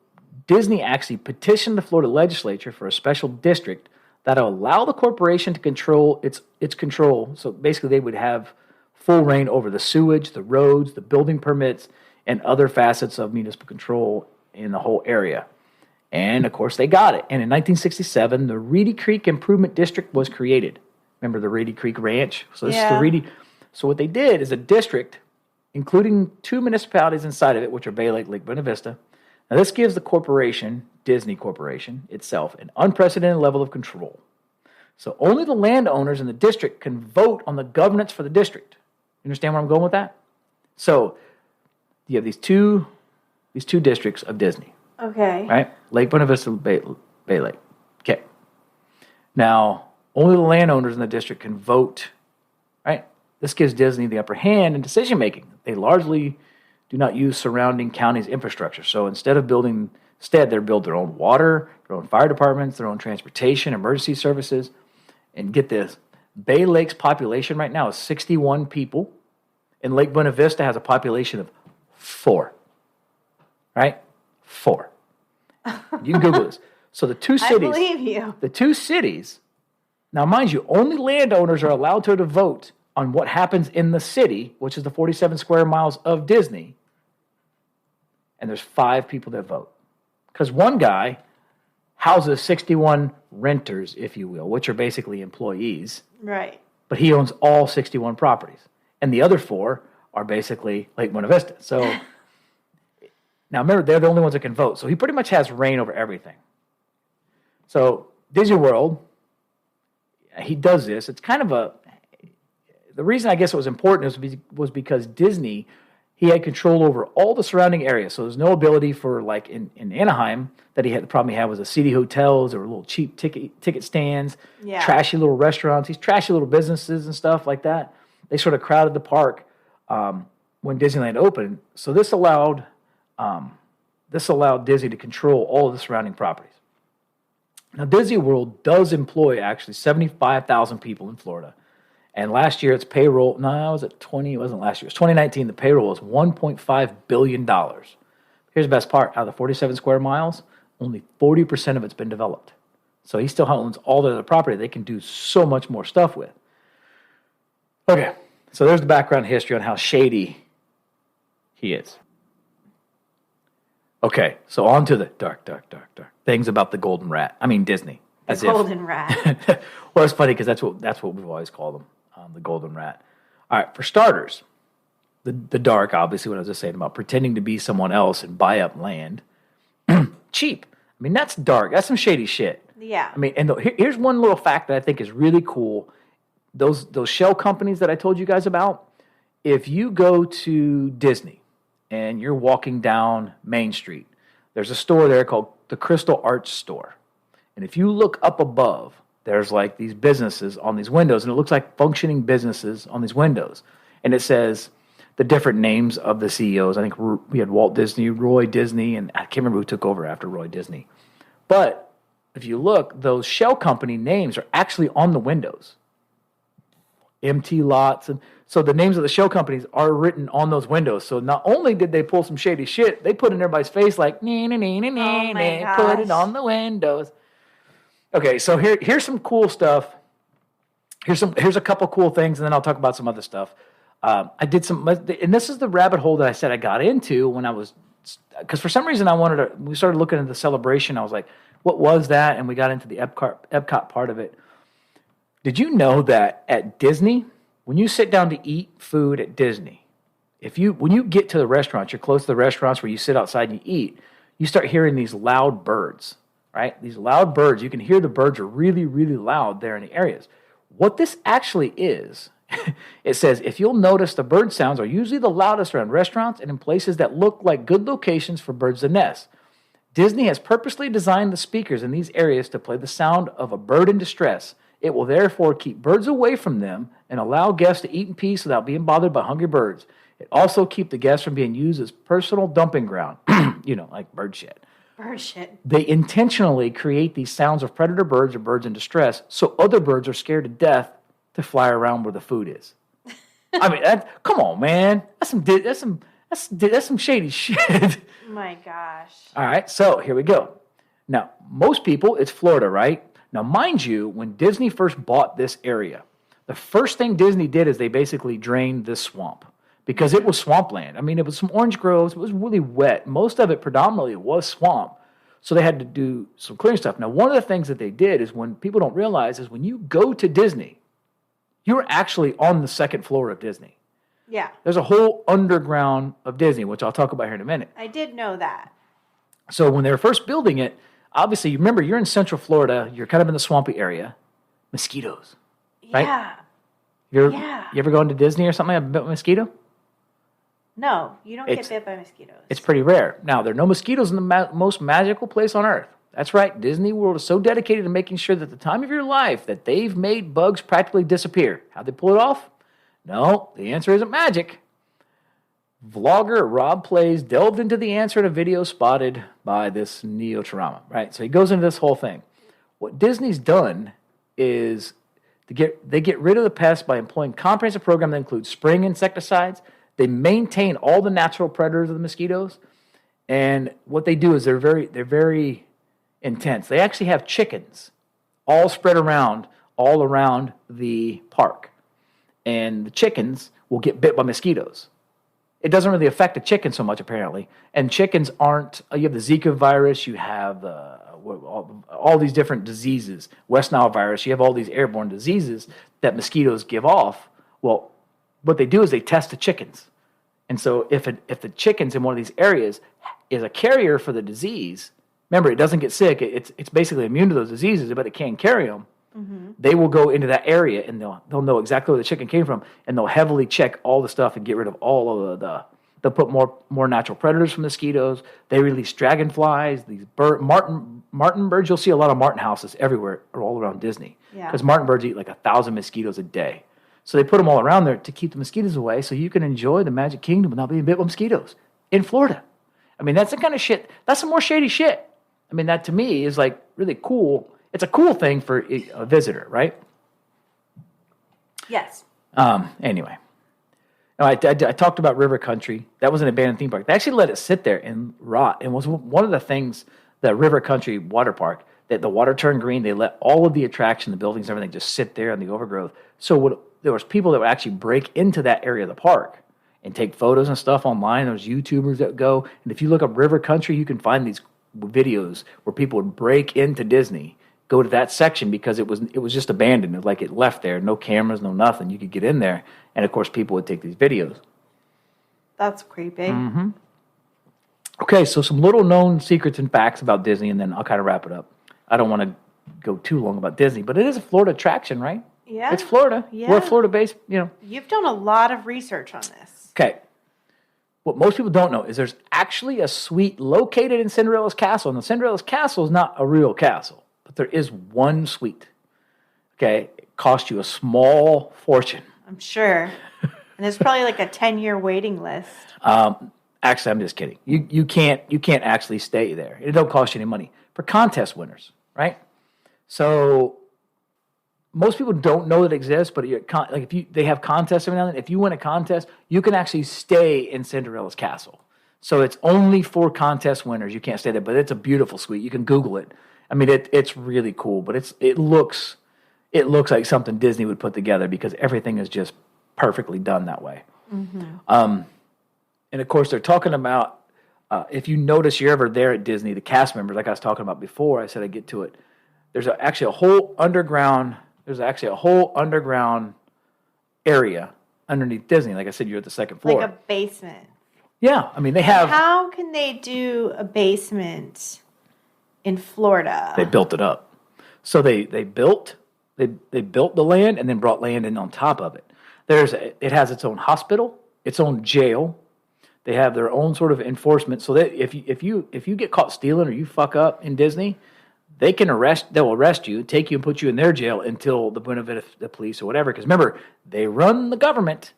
Disney actually petitioned the Florida legislature for a special district that will allow the corporation to control its control. So basically, they would have full reign over the sewage, the roads, the building permits, and other facets of municipal control in the whole area. And, of course, they got it. And in 1967, the Reedy Creek Improvement District was created. Remember the Reedy Creek Ranch? So this is the Reedy. So what they did is a district, including 2 municipalities inside of it, which are Bay Lake, Lake Buena Vista. Now, this gives the corporation, Disney Corporation itself, an unprecedented level of control. So only the landowners in the district can vote on the governance for the district. You understand where I'm going with that? So you have these two districts of Disney. Okay. Right? Lake Buena Vista, Bay Lake. Okay. Now, only the landowners in the district can vote. Right? This gives Disney the upper hand in decision making. They largely do not use surrounding counties' infrastructure. So instead, they build their own water, their own fire departments, their own transportation, emergency services. And get this, Bay Lake's population right now is 61 people, and Lake Buena Vista has a population of 4. Right? 4. You can Google this. So the 2 cities. I believe you. The 2 cities. Now, mind you, only landowners are allowed to vote on what happens in the city, which is the 47 square miles of Disney. And there's 5 people that vote. Because one guy houses 61 renters, if you will, which are basically employees. Right. But he owns all 61 properties. And the other 4 are basically Lake Buena Vista. So now remember, they're the only ones that can vote. So he pretty much has reign over everything. So Disney World, he does this. It's kind of the reason I guess it was important was because Disney, he had control over all the surrounding areas. So there's no ability for, like in Anaheim, the problem he had was the seedy hotels. There were little cheap ticket stands, trashy little restaurants, these trashy little businesses and stuff like that. They sort of crowded the park when Disneyland opened. So this allowed Disney to control all of the surrounding properties. Now, Disney World does employ actually 75,000 people in Florida. And last year, its payroll, it wasn't last year, it was 2019, the payroll was $1.5 billion. Here's the best part. Out of the 47 square miles, only 40% of it's been developed. So he still owns all the other property they can do so much more stuff with. Okay, so there's the background history on how shady he is. Okay, so on to the dark things about the golden rat. I mean Disney. The golden rat. Well, it's funny because that's what we've always called them, the golden rat. All right, for starters, the dark, obviously what I was just saying about pretending to be someone else and buy up land. Cheap. I mean, that's dark. That's some shady shit. Yeah. I mean, and here's one little fact that I think is really cool. Those shell companies that I told you guys about, if you go to Disney and you're walking down Main Street, there's a store there called the Crystal Arch Store. And if you look up above, there's like these businesses on these windows, and it looks like functioning businesses on these windows. And it says the different names of the CEOs. I think we had Walt Disney, Roy Disney, and I can't remember who took over after Roy Disney. But if you look, those shell company names are actually on the windows. MT Lots. And so the names of the shell companies are written on those windows. So not only did they pull some shady shit, they put in everybody's face like, put it on the windows. Okay, so here's some cool stuff. Here's a couple cool things, and then I'll talk about some other stuff. I did some, and this is the rabbit hole that I said I got into when I was, because for some reason we started looking at the celebration. I was like, what was that? And we got into the Epcot part of it. Did you know that at Disney, when you sit down to eat food at Disney, when you get to the restaurants, you're close to the restaurants where you sit outside and you eat, you start hearing these loud birds. Right? These loud birds, you can hear the birds are really, really loud there in the areas. What this actually is, it says, if you'll notice, the bird sounds are usually the loudest around restaurants and in places that look like good locations for birds to nest. Disney has purposely designed the speakers in these areas to play the sound of a bird in distress. It will therefore keep birds away from them and allow guests to eat in peace without being bothered by hungry birds. It also keeps the guests from being used as personal dumping ground, like bird shit. Bird shit. They intentionally create these sounds of predator birds or birds in distress, so other birds are scared to death to fly around where the food is. I mean, come on, man. That's some shady shit. My gosh. All right, so here we go. Now, most people, it's Florida, right? Now, mind you, when Disney first bought this area, the first thing Disney did is they basically drained this swamp because it was swampland. I mean, it was some orange groves. It was really wet. Most of it predominantly was swamp. So they had to do some clearing stuff. Now, one of the things that they did is when people don't realize is when you go to Disney, you're actually on the second floor of Disney. Yeah. There's a whole underground of Disney, which I'll talk about here in a minute. I did know that. So when they were first building it, obviously, remember, you're in Central Florida. You're kind of in the swampy area. Mosquitoes, right? Yeah. You ever gone to Disney or something and bit by a mosquito? No, you don't get bit by mosquitoes. It's pretty rare. Now, there are no mosquitoes in the most magical place on earth. That's right. Disney World is so dedicated to making sure that at the time of your life that they've made bugs practically disappear. How'd they pull it off? No, the answer isn't magic. Vlogger Rob Plays delved into the answer in a video spotted by this Neotorama, right? So he goes into this whole thing. What Disney's done is they get rid of the pests by employing a comprehensive program that includes spraying insecticides. They maintain all the natural predators of the mosquitoes. And what they do is they're very intense. They actually have chickens all spread around all around the park. And the chickens will get bit by mosquitoes. It doesn't really affect the chicken so much, apparently. And chickens aren't, you have the Zika virus, you have all these different diseases, West Nile virus, you have all these airborne diseases that mosquitoes give off. Well, what they do is they test the chickens. And so if the chickens in one of these areas is a carrier for the disease, remember, it doesn't get sick, it's basically immune to those diseases, but it can't carry them. Mm-hmm. They will go into that area and they'll know exactly where the chicken came from, and they'll heavily check all the stuff and get rid of all of they'll put more natural predators from mosquitoes. They release dragonflies, these martin birds. You'll see a lot of martin houses everywhere or all around Disney. Because martin birds eat like 1,000 mosquitoes a day. So they put them all around there to keep the mosquitoes away so you can enjoy the Magic Kingdom without being bit by mosquitoes in Florida. I mean, that's the kind of shit, that's some more shady shit. I mean, that to me is like really cool. It's a cool thing for a visitor, right? Yes. Anyway. No, I talked about River Country. That was an abandoned theme park. They actually let it sit there and rot. And was one of the things, that River Country water park, that the water turned green. They let all of the attraction, the buildings, everything just sit there in the overgrowth. So there was people that would actually break into that area of the park and take photos and stuff online. There was YouTubers that would go. And if you look up River Country, you can find these videos where people would break into Disney, go to that section because it was just abandoned. Like it left there, no cameras, no nothing. You could get in there, and of course, people would take these videos. That's creepy. Mm-hmm. Okay, so some little known secrets and facts about Disney, and then I'll kind of wrap it up. I don't want to go too long about Disney, but it is a Florida attraction, right? Yeah. It's Florida. Yeah. We're Florida-based, You've done a lot of research on this. Okay. What most people don't know is there's actually a suite located in Cinderella's castle, and the Cinderella's castle is not a real castle. But there is one suite. Okay, it cost you a small fortune. I'm sure. And there's probably like a 10-year waiting list. Actually, I'm just kidding. You can't actually stay there. It don't cost you any money for contest winners, right? So most people don't know that it exists, but they have contests every now and then. If you win a contest, you can actually stay in Cinderella's castle. So it's only for contest winners. You can't stay there, but it's a beautiful suite. You can Google it. I mean, it's really cool, but it looks like something Disney would put together because everything is just perfectly done that way. Mm-hmm. And of course, they're talking about if you notice you're ever there at Disney, the cast members, like I was talking about before, I said I'd get to it. There's actually a whole underground area underneath Disney. Like I said, you're at the second floor, like a basement. Yeah, I mean they have. How can they do a basement in Florida? They built it up. So they built the land and then brought land in on top of it. It has its own hospital, its own jail. They have their own sort of enforcement. So that if you get caught stealing or you fuck up in Disney, they'll arrest you, take you and put you in their jail until the Buena Vista police or whatever. Because remember, they run the government,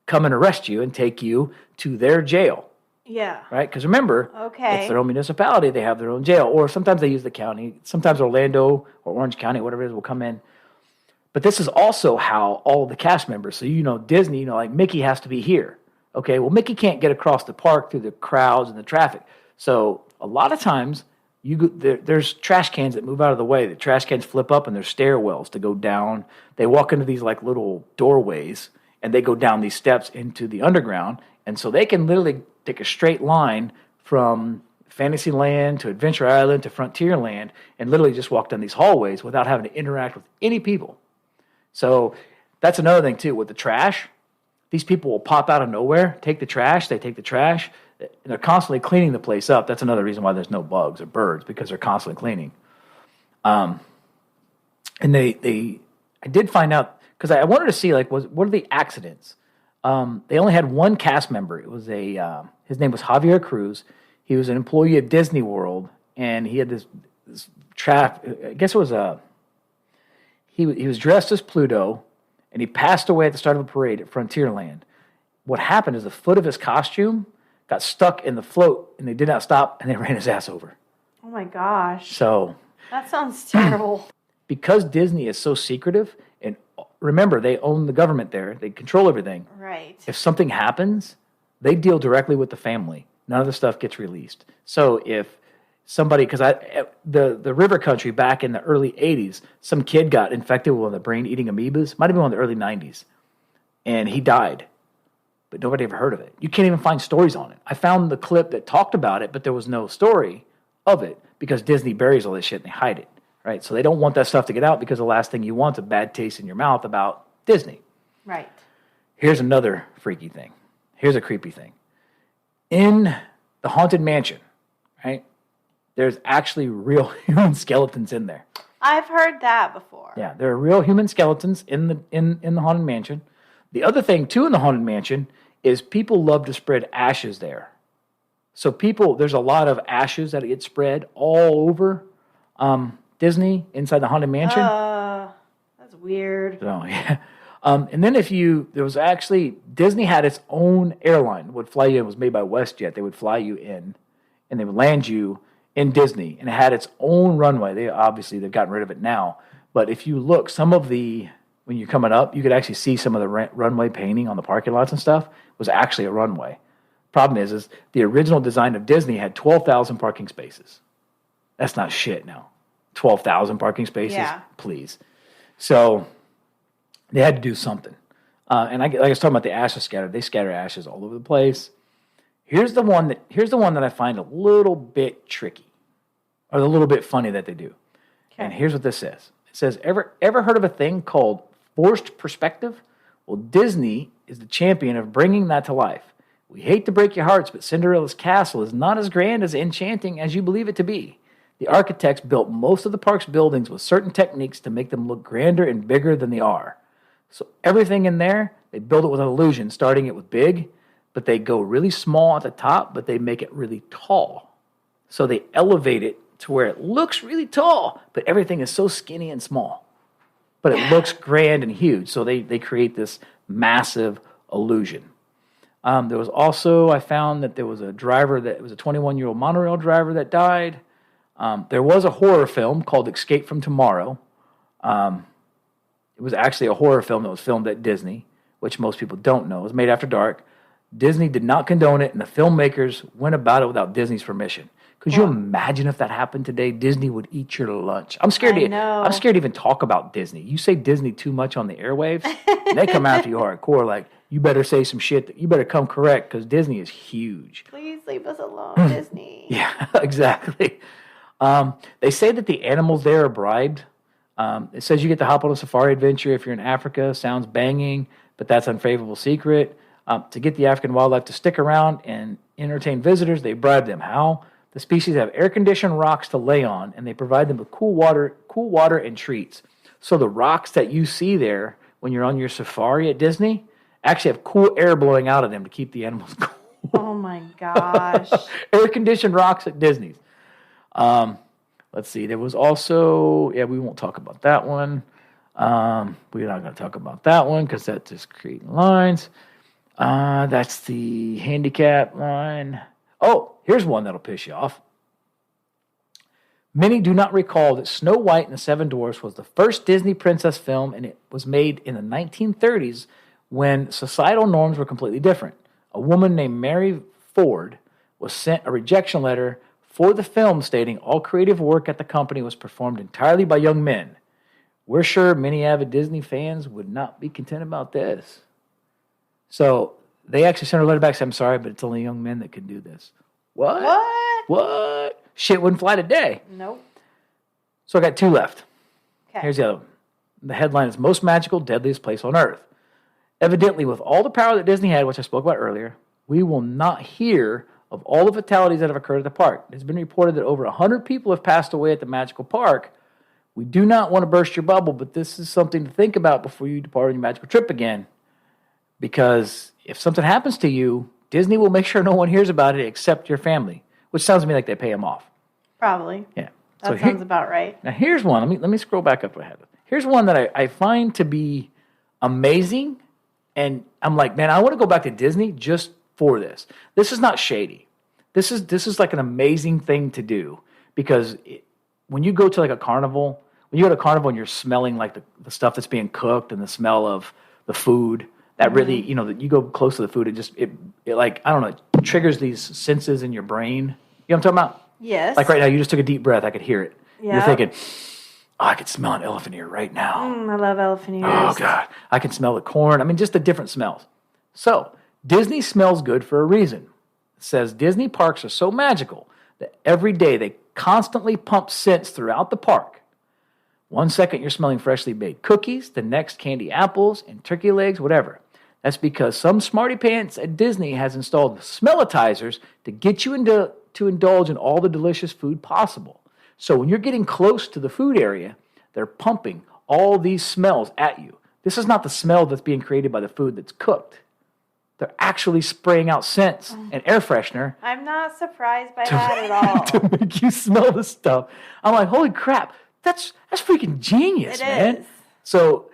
come and arrest you and take you to their jail. Yeah. Right? Because remember, it's their own municipality. They have their own jail. Or sometimes they use the county. Sometimes Orlando or Orange County, whatever it is, will come in. But this is also how all of the cast members, so Disney, like Mickey has to be here. Okay, well, Mickey can't get across the park through the crowds and the traffic. So a lot of times, there's trash cans that move out of the way. The trash cans flip up and there's stairwells to go down. They walk into these like little doorways and they go down these steps into the underground. And so they can literally take a straight line from Fantasyland to Adventure Island to Frontierland and literally just walk down these hallways without having to interact with any people. So that's another thing too with the trash. These people will pop out of nowhere, take the trash, and they're constantly cleaning the place up. That's another reason why there's no bugs or birds, because they're constantly cleaning. And I did find out, because I wanted to see, like, what are the accidents? They only had one cast member. It was his name was Javier Cruz. He was an employee at Disney World, and he had this I guess it was he was dressed as Pluto, and he passed away at the start of a parade at Frontierland. What happened is the foot of his costume got stuck in the float, and they did not stop, and they ran his ass over. Oh, my gosh. So that sounds terrible. Because Disney is so secretive, and remember, they own the government there. They control everything. Right. If something happens, they deal directly with the family. None of the stuff gets released. So if somebody, because the river country back in the early 80s, some kid got infected with one of the brain-eating amoebas. Might have been one of the early 90s. And he died. But nobody ever heard of it. You can't even find stories on it. I found the clip that talked about it, but there was no story of it because Disney buries all this shit and they hide it. Right? So they don't want that stuff to get out because the last thing you want is a bad taste in your mouth about Disney. Right. Here's another freaky thing. Here's a creepy thing. In the Haunted Mansion, right, there's actually real human skeletons in there. I've heard that before. Yeah, there are real human skeletons in the Haunted Mansion. The other thing, too, in the Haunted Mansion is people love to spread ashes there. So there's a lot of ashes that get spread all over Disney inside the Haunted Mansion. That's weird. So, yeah. And then Disney had its own airline, would fly you in. It was made by WestJet. They would fly you in, and they would land you in Disney, and it had its own runway. They've gotten rid of it now. But if you look, when you're coming up, you could actually see some of the runway painting on the parking lots and stuff was actually a runway. Problem is the original design of Disney had 12,000 parking spaces. That's not shit now. 12,000 parking spaces? Yeah. Please. So they had to do something. And like I was talking about the ashes scattered. They scatter ashes all over the place. Here's the one that I find a little bit tricky, or a little bit funny that they do. Okay. And here's what this says. It says, ever heard of a thing called forced perspective? Well, Disney is the champion of bringing that to life. We hate to break your hearts, but Cinderella's castle is not as grand as enchanting as you believe it to be. The architects built most of the park's buildings with certain techniques to make them look grander and bigger than they are. So everything in there, they build it with an illusion, starting it with big, but they go really small at the top, but they make it really tall. So they elevate it to where it looks really tall, but everything is so skinny and small. But it looks grand and huge, so they create this massive illusion. There was also, I found that there was a driver that was a 21-year-old monorail driver that died. There was a horror film called Escape from Tomorrow. It was actually a horror film that was filmed at Disney, which most people don't know. It was made after dark. Disney did not condone it, and the filmmakers went about it without Disney's permission. Could you imagine if that happened today? Disney would eat your lunch. I'm scared to even talk about Disney. You say Disney too much on the airwaves, and they come after you hardcore. Like, you better say some shit. You better come correct because Disney is huge. Please leave us alone, Disney. Yeah, exactly. They say that the animals there are bribed. It says you get to hop on a safari adventure if you're in Africa. Sounds banging, but that's unfavorable secret. To get the African wildlife to stick around and entertain visitors, they bribe them. How? The species have air-conditioned rocks to lay on, and they provide them with cool water and treats. So the rocks that you see there when you're on your safari at Disney actually have cool air blowing out of them to keep the animals cool. Oh, my gosh. Air-conditioned rocks at Disney's. Let's see. There was also, we won't talk about that one. We're not going to talk about that one because that's just creating lines. That's the handicap line. Oh, here's one that'll piss you off. Many do not recall that Snow White and the Seven Dwarfs was the first Disney princess film, and it was made in the 1930s when societal norms were completely different. A woman named Mary Ford was sent a rejection letter for the film stating all creative work at the company was performed entirely by young men. We're sure many avid Disney fans would not be content about this. So they actually sent her a letter back saying, I'm sorry, but it's only young men that can do this. What? Shit wouldn't fly today. Nope. So I got two left. Okay. Here's the other one. The headline is Most Magical, Deadliest Place on Earth. Evidently, with all the power that Disney had, which I spoke about earlier, we will not hear of all the fatalities that have occurred at the park. It's been reported that over 100 people have passed away at the magical park. We do not want to burst your bubble, but this is something to think about before you depart on your magical trip again. Because if something happens to you, Disney will make sure no one hears about it except your family, which sounds to me like they pay them off. Probably. Yeah. That sounds about right. Now here's one. Let me scroll back up ahead. Here's one that I find to be amazing, and I'm like, man, I want to go back to Disney just for this. This is not shady. This is like an amazing thing to do because when you go to like a carnival, when you go to a carnival and you're smelling like the stuff that's being cooked and the smell of the food, that really, that you go close to the food, it like, I don't know, it triggers these senses in your brain. You know what I'm talking about? Yes. Like right now, you just took a deep breath. I could hear it. Yeah. You're thinking, oh, I could smell an elephant ear right now. I love elephant ears. Oh, God. I can smell the corn. I mean, just the different smells. So, Disney smells good for a reason. It says Disney parks are so magical that every day they constantly pump scents throughout the park. 1 second you're smelling freshly baked cookies, the next candy apples and turkey legs, whatever. That's because some smarty pants at Disney has installed smellitizers to get you to indulge in all the delicious food possible. So when you're getting close to the food area, they're pumping all these smells at you. This is not the smell that's being created by the food that's cooked. They're actually spraying out scents and air freshener. I'm not surprised by that at all. To make you smell the stuff. I'm like, holy crap, that's freaking genius, man. It is. So,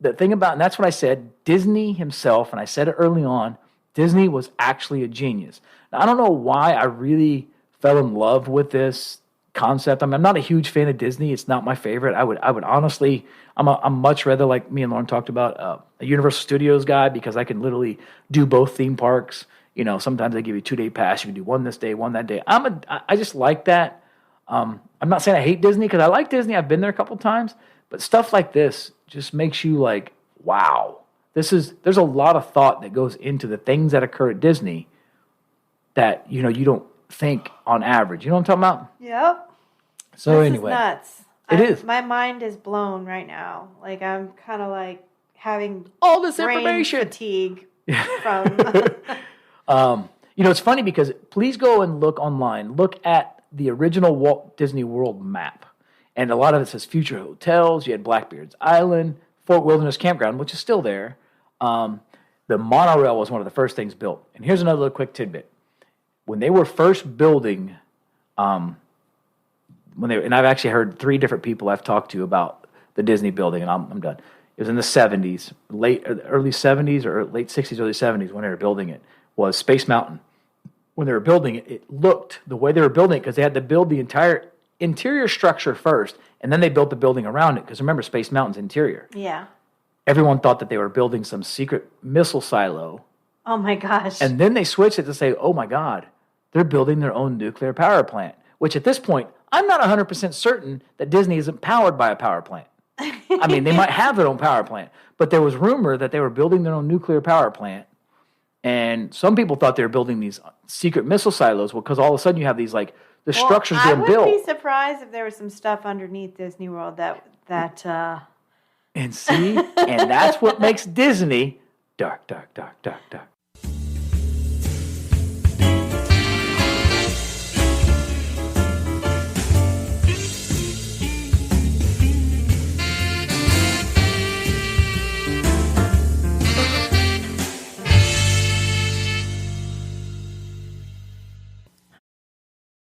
the thing about, and that's what I said, Disney himself, and I said it early on, Disney was actually a genius. Now, I don't know why I really fell in love with this concept. I mean, I'm not a huge fan of Disney. It's not my favorite. I would honestly, I'm much rather, like me and Lauren talked about, a Universal Studios guy because I can literally do both theme parks. Sometimes they give you a 2-day pass. You can do one this day, one that day. I just like that. I'm not saying I hate Disney because I like Disney. I've been there a couple times, but stuff like this just makes you like, wow, there's a lot of thought that goes into the things that occur at Disney that, you don't think on average. You know what I'm talking about? Yep. So this anyway. Is nuts. It is. My mind is blown right now. Like I'm kind of like having all this brain information fatigue from. It's funny because please go and look online. Look at the original Walt Disney World map. And a lot of it says future hotels. You had Blackbeard's Island, Fort Wilderness Campground, which is still there. The monorail was one of the first things built. And here's another little quick tidbit. When they were first building, and I've actually heard 3 different people I've talked to about the Disney building, and I'm done. It was in the 70s, early 70s or late 60s, early 70s when they were building it, was Space Mountain. When they were building it, it looked the way they were building it because they had to build the entire interior structure first, and then they built the building around it because remember, Space Mountain's interior. Yeah. Everyone thought that they were building some secret missile silo. Oh my gosh. And then they switched it to say, oh my God, they're building their own nuclear power plant, which at this point, I'm not 100% certain that Disney isn't powered by a power plant. I mean, they might have their own power plant, but there was rumor that they were building their own nuclear power plant. And some people thought they were building these secret missile silos because all of a sudden you have these like the structures being built. I would be surprised if there was some stuff underneath Disney World that. And see, and that's what makes Disney dark, dark, dark, dark, dark.